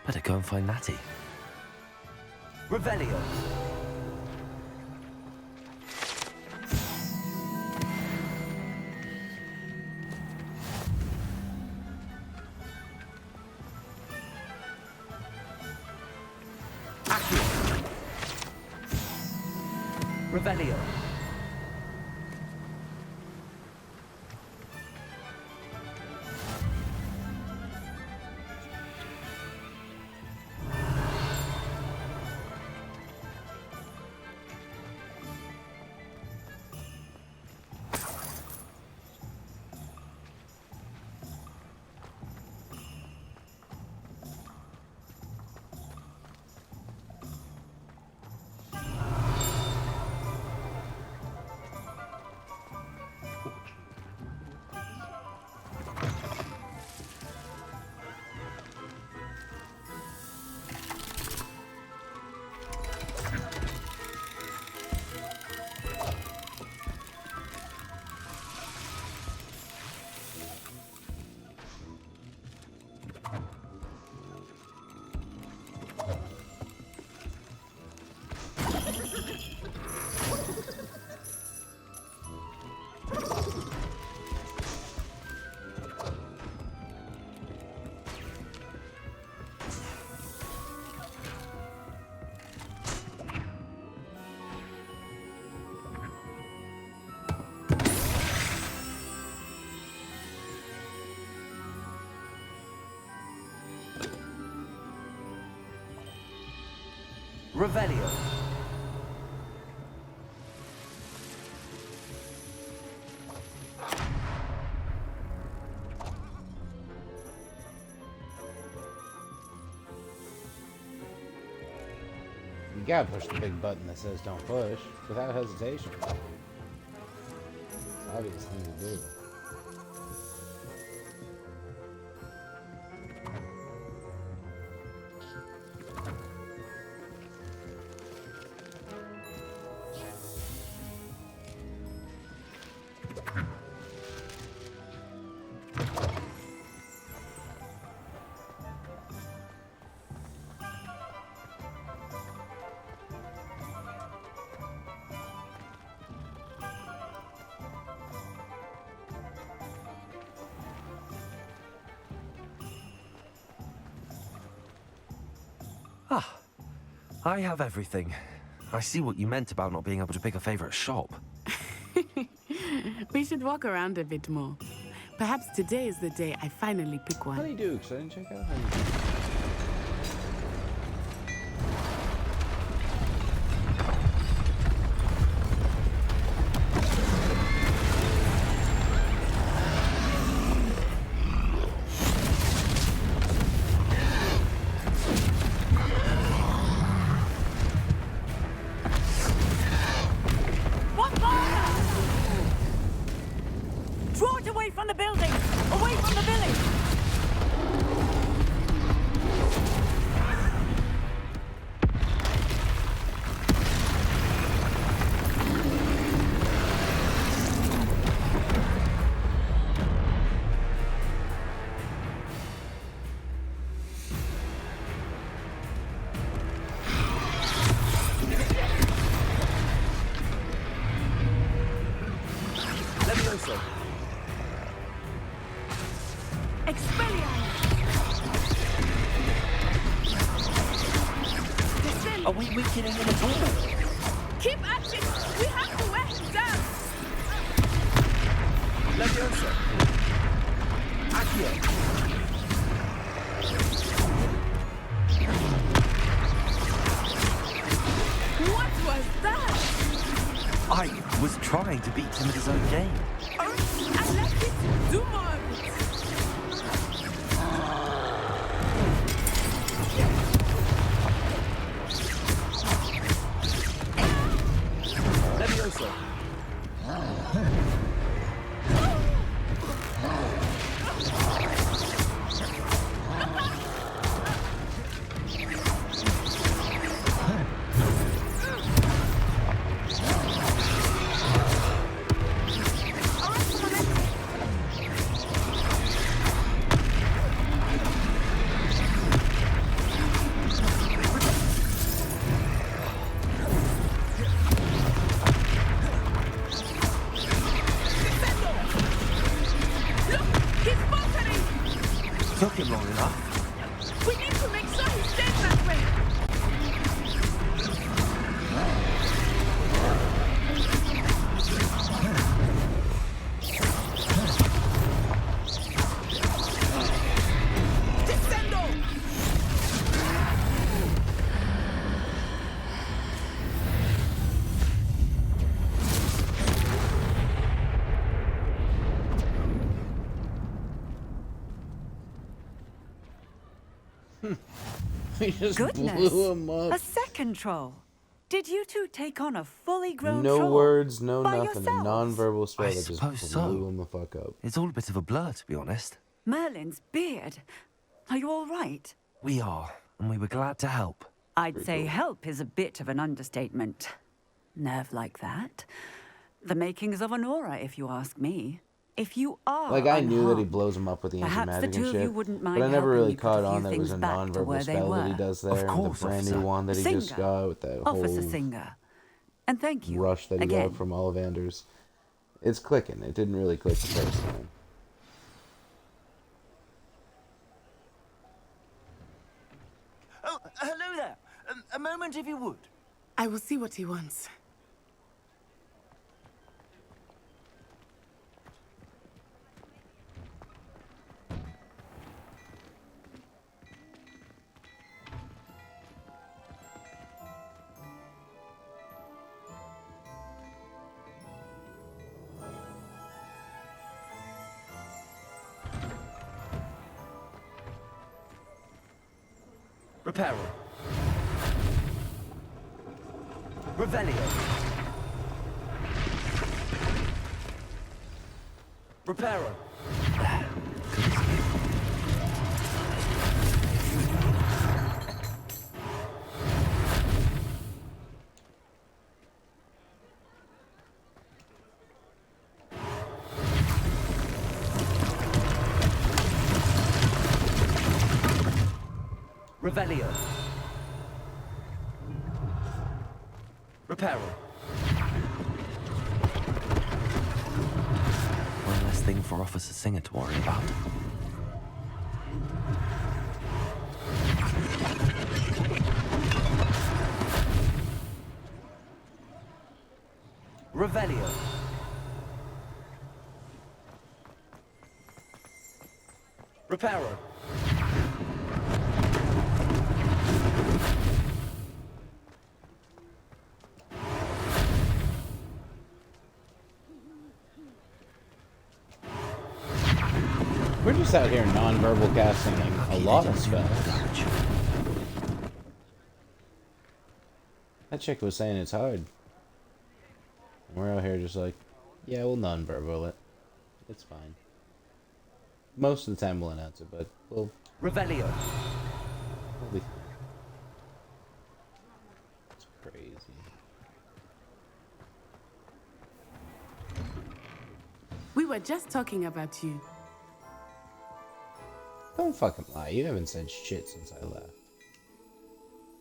Better go and find Natty. Revelio. Revelio. Revelio. You gotta push the big button that says don't push without hesitation. Obvious thing to do. Ah, I have everything. I see what you meant about not being able to pick a favorite shop. We should walk around a bit more. Perhaps today is the day I finally pick one. Honeydukes, I didn't check out Honeydukes. Draw it away from the building! Away from the village! Levioso. Are we weakening him at all? Keep at it! We have to wear him down! Levioso. Accio. What was that? I was trying to beat him at his own game. I left it! Do more of it! Levioso. Took him long enough. We need to make sure he stays that way! Descendo! We just Goodness. blew him up. A second troll. Did you two take on a fully grown No troll? words, no by nothing. A yourselves? non-verbal spell I that just suppose so. blew him the fuck up. It's all a bit of a blur, to be honest. Merlin's beard. Are you all right? We are, and we were glad to help. I'd say help is a bit of an understatement. Nerve like that. The makings of an aura, if you ask me. If you are Like, I knew that he unharmed, blows him up with the perhaps anti-magic the two and of you shit, wouldn't but mind I never helping really me put caught a few on that it was things a back to non-verbal where they spell that he were. does there, Of and course, the brand new officer. one that he just Singer. got with that Officer whole Singer. And thank you. rush that he again. got from Ollivanders. It's clicking. It didn't really click the first time. Oh, hello there. A moment, if you would. I will see what he wants. Reparo. Revelio. Reparo. Revelio. Reparo. One less thing for Officer Singer to worry about. Revelio. Reparo. We're just out here non-verbal casting a lot of spells. That chick was saying it's hard. And we're out here just like, yeah, we'll non-verbal it. It's fine. Most of the time we'll announce it, but we'll... Revelio. We'll be fine. It's crazy. We were just talking about you. Don't fucking lie. You haven't said shit since I left.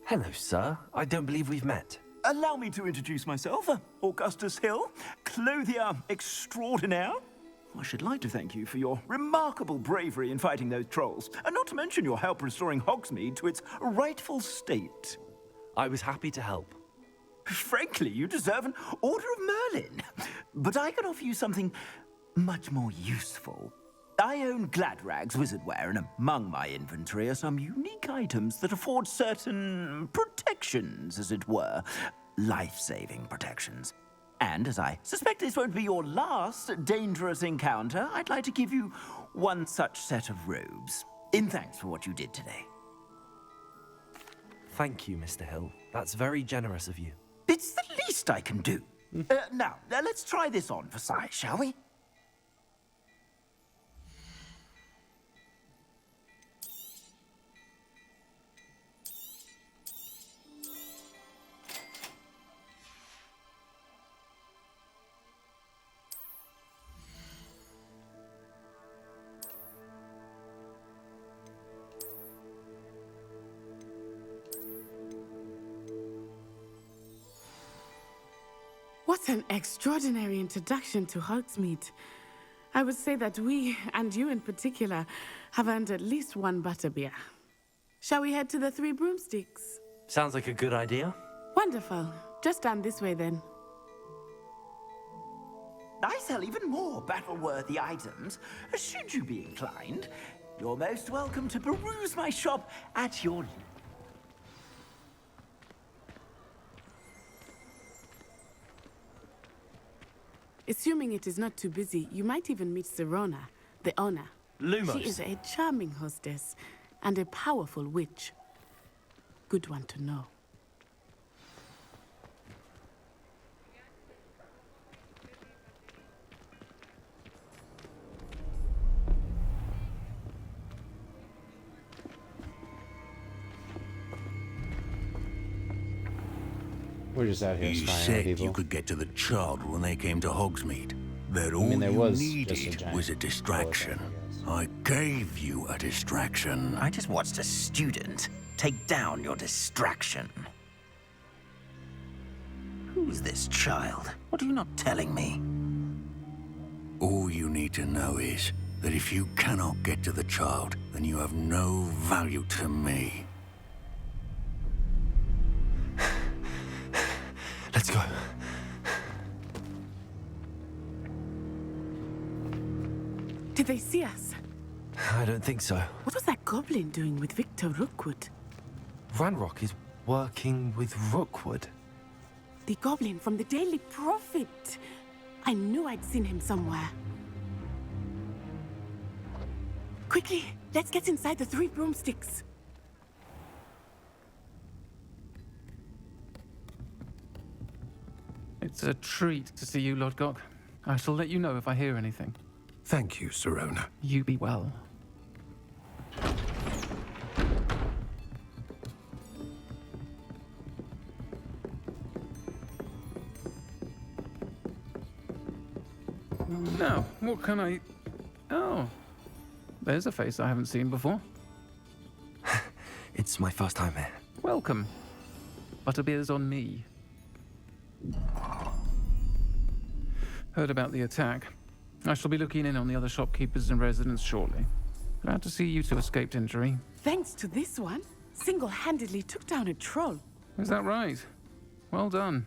Hello, sir. I don't believe we've met. Allow me to introduce myself, Augustus Hill, clothier extraordinaire. I should like to thank you for your remarkable bravery in fighting those trolls, and not to mention your help restoring Hogsmeade to its rightful state. I was happy to help. Frankly, you deserve an Order of Merlin. But I can offer you something much more useful. I own Gladrag's wizardware, and among my inventory are some unique items that afford certain protections, as it were. Life-saving protections. And as I suspect this won't be your last dangerous encounter, I'd like to give you one such set of robes, in thanks for what you did today. Thank you, Mr. Hill. That's very generous of you. It's the least I can do. Now, let's try this on for size, shall we? What an extraordinary introduction to Hogsmeade. I would say that we, and you in particular, have earned at least one butterbeer. Shall we head to the Three Broomsticks? Sounds like a good idea. Wonderful. Just down this way then. I sell even more battle-worthy items. Should you be inclined, you're most welcome to peruse my shop at your leisure. Assuming it is not too busy, you might even meet Serona, the owner. Lumos. She is a charming hostess and a powerful witch. Good one to know. We're just out here You spying on said people. you could get to the child when they came to Hogsmeade. That all there you was just a needed giant was a distraction. I gave you a distraction. I just watched a student take down your distraction. Who's this child? What are you not telling me? All you need to know is that if you cannot get to the child, then you have no value to me. Let's go. Did they see us? I don't think so. What was that goblin doing with Victor Rookwood? Ranrock is working with Rookwood. The goblin from the Daily Prophet. I knew I'd seen him somewhere. Quickly, let's get inside the Three Broomsticks. It's a treat to see you, Lodgok. I shall let you know if I hear anything. Thank you, Sirona. You be well. Now, what can I... Oh, there's a face I haven't seen before. It's my first time here. Welcome. Butterbeer's on me. Heard about the attack. I shall be looking in on the other shopkeepers and residents shortly. Glad to see you two escaped injury. Thanks to this one, single-handedly took down a troll. Is that right? Well done.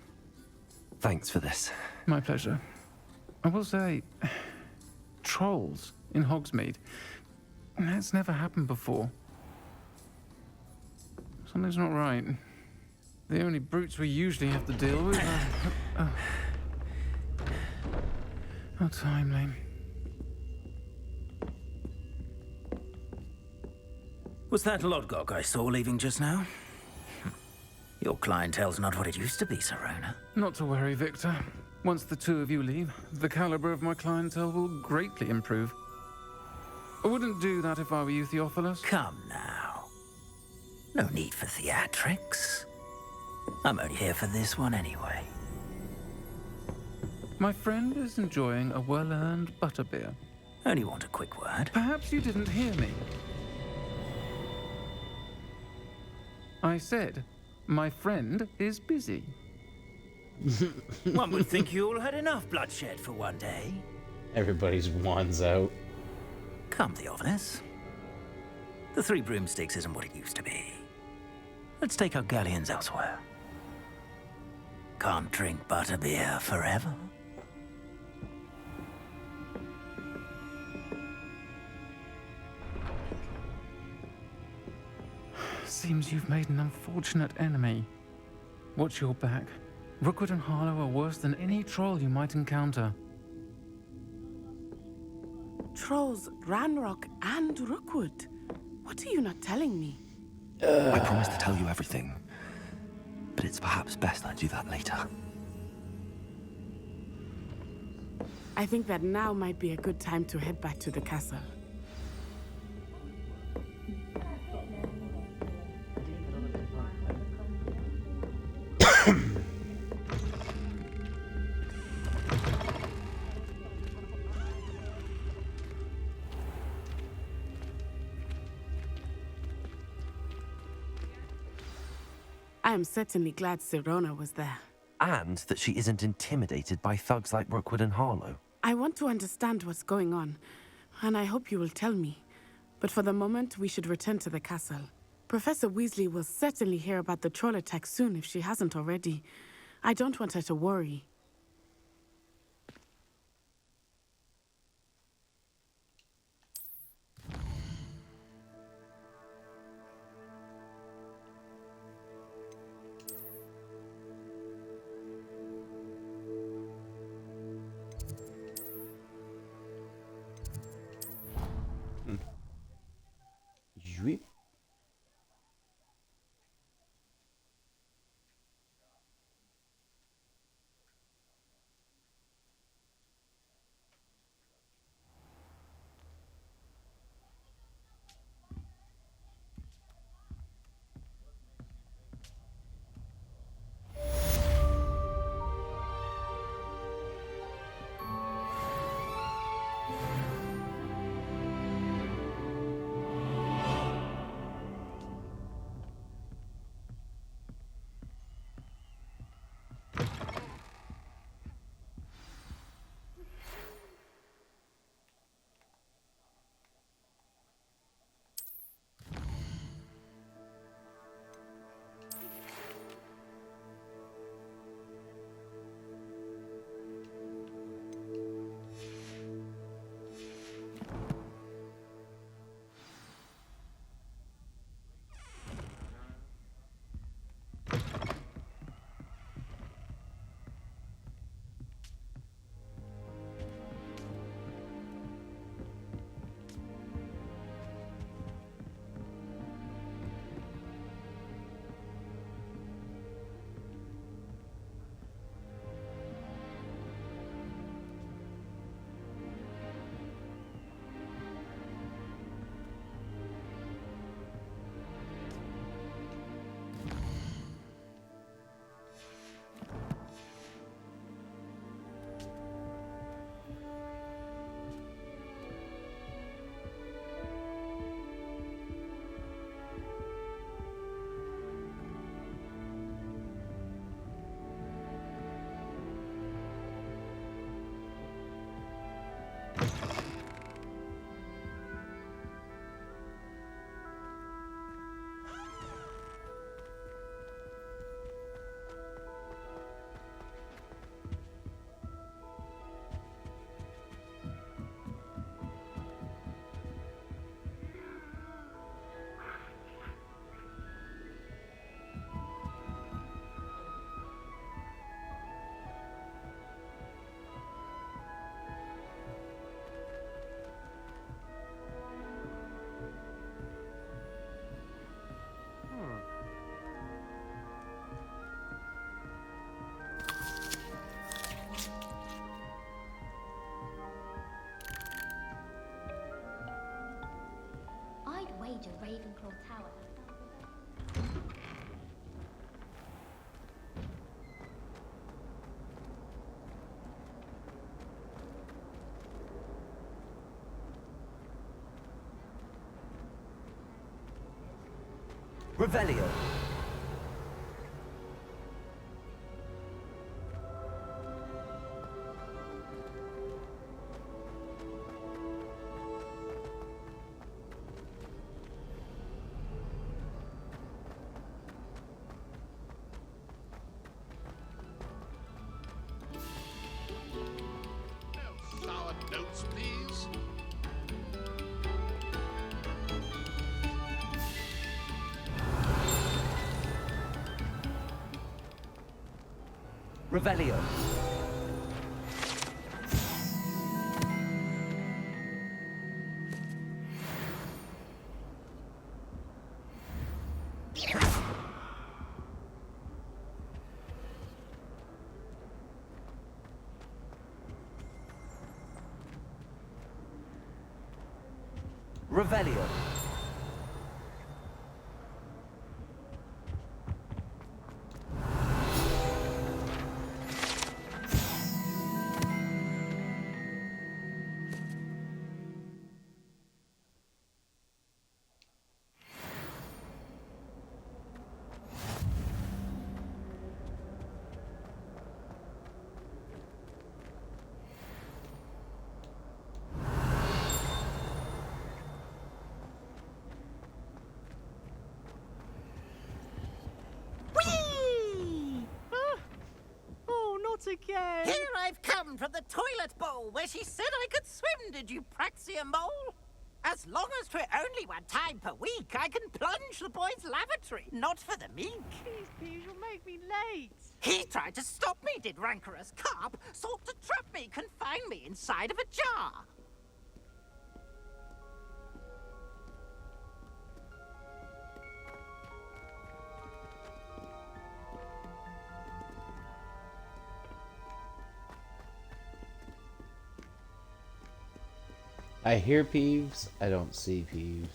Thanks for this. My pleasure. I will say, trolls in Hogsmeade. That's never happened before. Something's not right. The only brutes we usually have to deal with are... How timely. Was that Lodgok I saw leaving just now? Your clientele's not what it used to be, Sirona. Not to worry, Victor. Once the two of you leave, the caliber of my clientele will greatly improve. I wouldn't do that if I were you, Theophilus. Come now. No need for theatrics. I'm only here for this one anyway. My friend is enjoying a well-earned butterbeer. Only want a quick word. Perhaps you didn't hear me. I said, my friend is busy. One would think you all had enough bloodshed for one day. Everybody's wands out. Come, Theophilus. The Three Broomsticks isn't what it used to be. Let's take our galleons elsewhere. Can't drink butterbeer forever. Seems you've made an unfortunate enemy. Watch your back. Rookwood and Harlow are worse than any troll you might encounter. Trolls, Ranrock, and Rookwood. What are you not telling me? I promise to tell you everything, but it's perhaps best I do that later. I think that now might be a good time to head back to the castle. I am certainly glad Sirona was there. And that she isn't intimidated by thugs like Rookwood and Harlow. I want to understand what's going on, and I hope you will tell me. But for the moment, we should return to the castle. Professor Weasley will certainly hear about the troll attack soon if she hasn't already. I don't want her to worry. Oui. Central Tower. Revelio. Sour notes, please. Revelio. Revelio. Oh, not again! Here I've come from the toilet bowl where she said I could swim, did you Praxia mole? As long as 'twere only one time per week, I can plunge the boy's lavatory, not for the meek. Please, please, you'll make me late. He tried to stop me, did rancorous carp, sought to trap me, confine me inside of a jar. I hear Peeves, I don't see Peeves.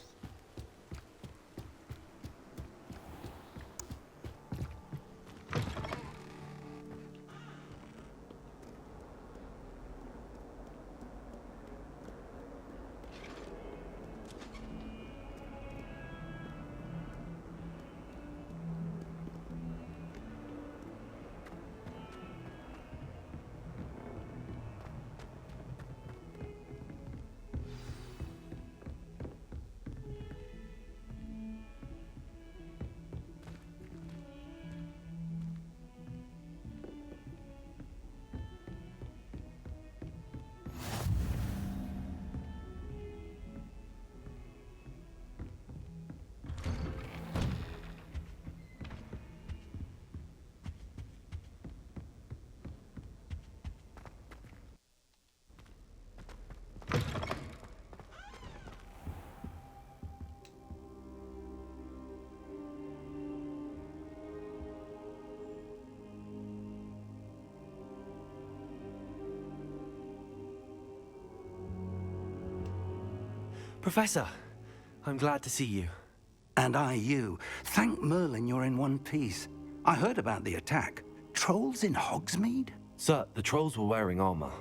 Professor, I'm glad to see you. And I you. Thank Merlin you're in one piece. I heard about the attack. Trolls in Hogsmeade? Sir, the trolls were wearing armor.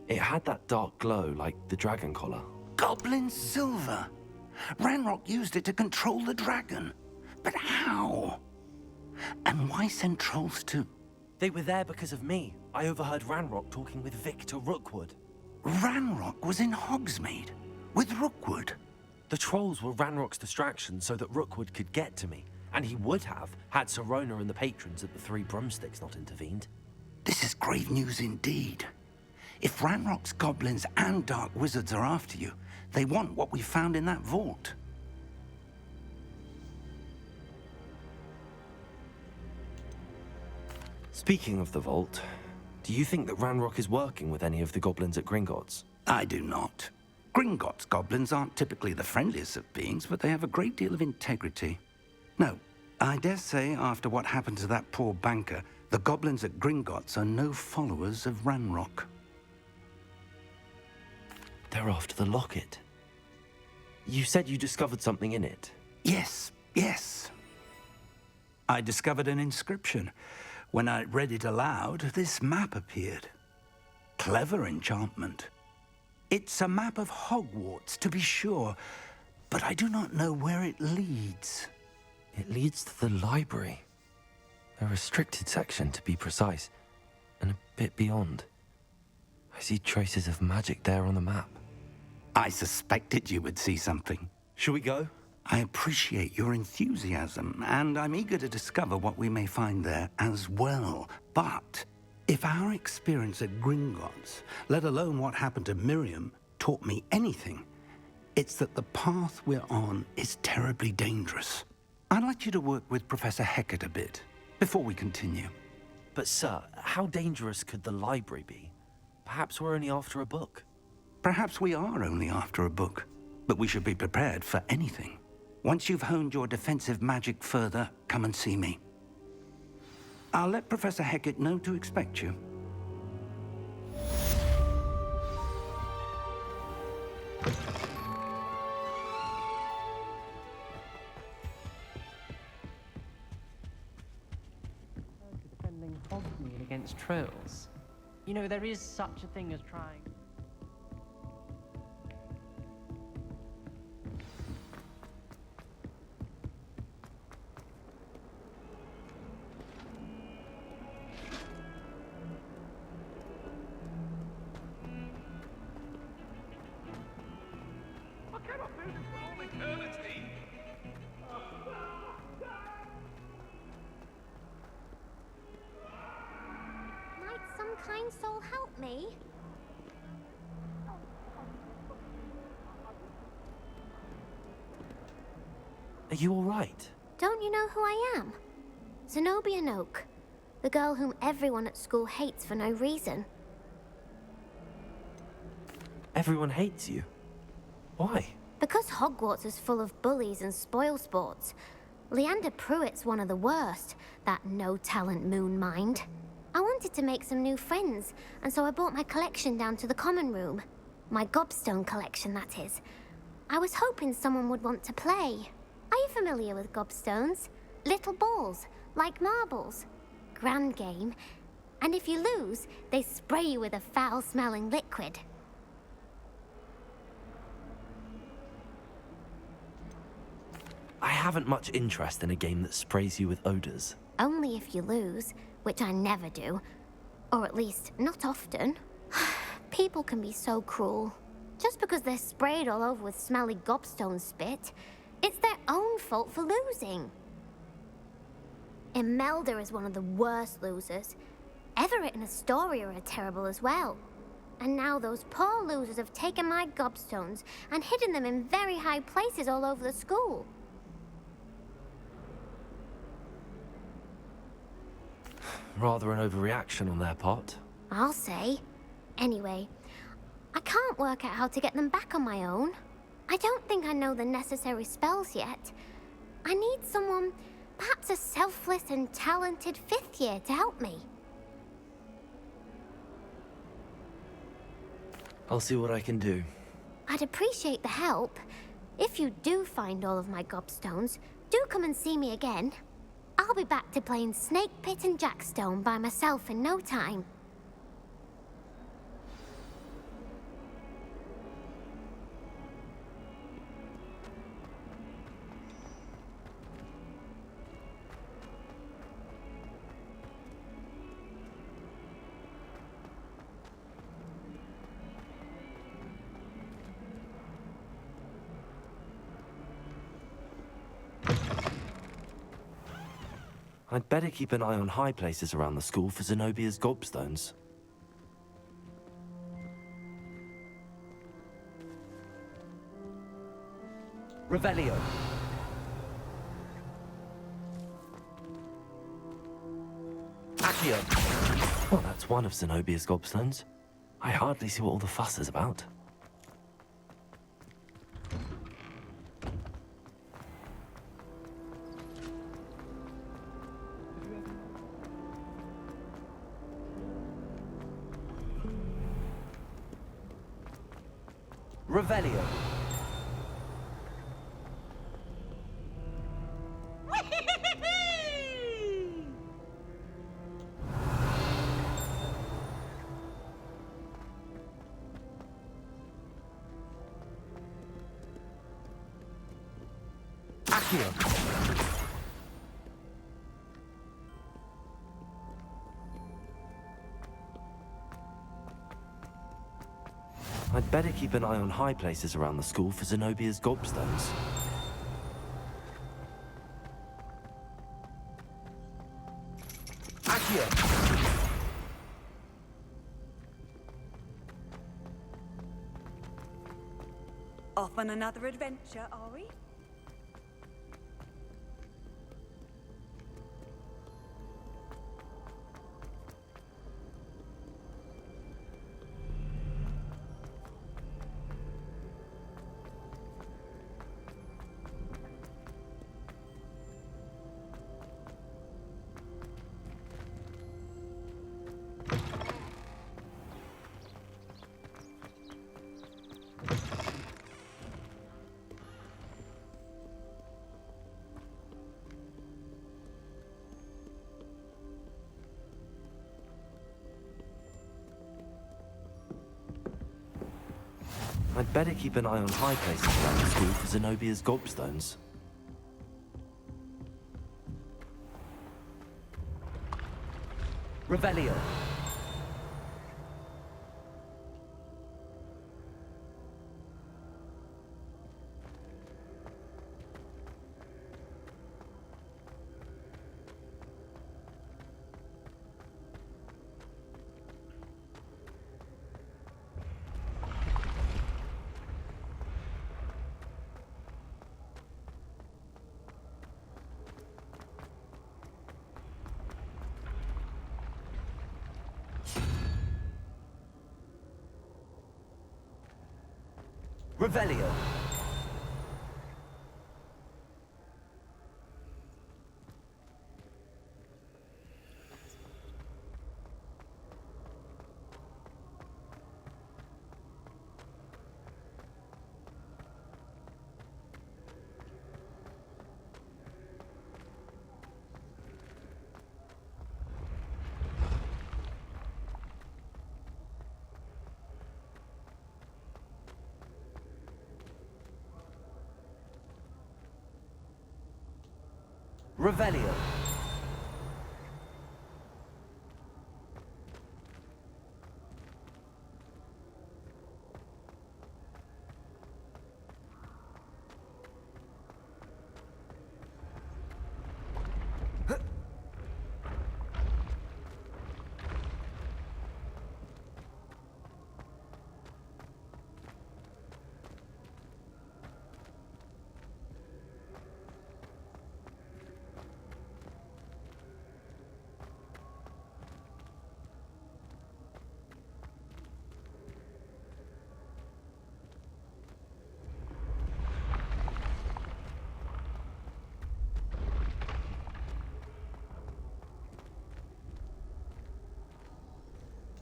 It had that dark glow like the dragon collar. Goblin silver. Ranrock used it to control the dragon. But how? And why send trolls to... They were there because of me. I overheard Ranrock talking with Victor Rookwood. Ranrock was in Hogsmeade with Rookwood. The trolls were Ranrock's distraction so that Rookwood could get to me. And he would have, had Sirona and the patrons at the Three Broomsticks not intervened. This is grave news indeed. If Ranrock's goblins and dark wizards are after you, they want what we found in that vault. Speaking of the vault, do you think that Ranrock is working with any of the goblins at Gringotts? I do not. Gringotts goblins aren't typically the friendliest of beings, but they have a great deal of integrity. No, I dare say after what happened to that poor banker, the goblins at Gringotts are no followers of Ranrock. They're after the locket. You said you discovered something in it. Yes, yes. I discovered an inscription. When I read it aloud, this map appeared. Clever enchantment. It's a map of Hogwarts, to be sure, but I do not know where it leads. It leads to the library. A restricted section, to be precise, and a bit beyond. I see traces of magic there on the map. I suspected you would see something. Shall we go? I appreciate your enthusiasm, and I'm eager to discover what we may find there as well. But if our experience at Gringotts, let alone what happened to Miriam, taught me anything, it's that the path we're on is terribly dangerous. I'd like you to work with Professor Hecat a bit before we continue. But sir, how dangerous could the library be? Perhaps we're only after a book. Perhaps we are only after a book, but we should be prepared for anything. Once you've honed your defensive magic further, come and see me. I'll let Professor Hecat know to expect you. Defending Hogsmeade against trolls. You know, there is such a thing as trying. Might some kind soul help me? Are you all right? Don't you know who I am? Zenobia Noak, the girl whom everyone at school hates for no reason. Everyone hates you. Why? Because Hogwarts is full of bullies and spoilsports. Leander Pruitt's one of the worst, that no-talent moon mind. I wanted to make some new friends, and so I brought my collection down to the common room. My gobstone collection, that is. I was hoping someone would want to play. Are you familiar with gobstones? Little balls, like marbles. Grand game. And if you lose, they spray you with a foul-smelling liquid. I haven't much interest in a game that sprays you with odors. Only if you lose, which I never do. Or at least, not often. People can be so cruel. Just because they're sprayed all over with smelly gobstone spit, it's their own fault for losing. Imelda is one of the worst losers. Everett and Astoria are terrible as well. And now those poor losers have taken my gobstones and hidden them in very high places all over the school. Rather an overreaction on their part. I'll say. Anyway, I can't work out how to get them back on my own. I don't think I know the necessary spells yet. I need someone, perhaps a selfless and talented fifth year to help me. I'll see what I can do. I'd appreciate the help. If you do find all of my gobstones, do come and see me again. I'll be back to playing Snake Pit and Jackstone by myself in no time. I'd better keep an eye on high places around the school for Zenobia's gobstones. Revelio. Accio. Well, that's one of Zenobia's gobstones. I hardly see what all the fuss is about. Revelio. Accio. I'd better keep an eye on high places around the school for Zenobia's gobstones. Accio. Off on another adventure, are we? I'd better keep an eye on high places around the school for Zenobia's gobstones. Revelio. Revelio. Revelio.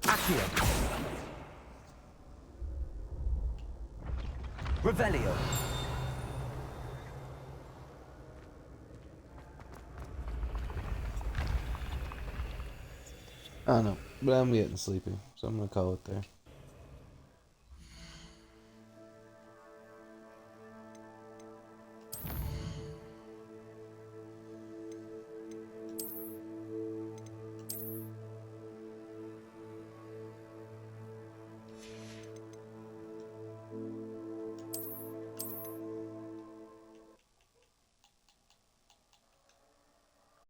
Accio. Revelio. I don't know, but I'm getting sleepy, so I'm gonna call it there.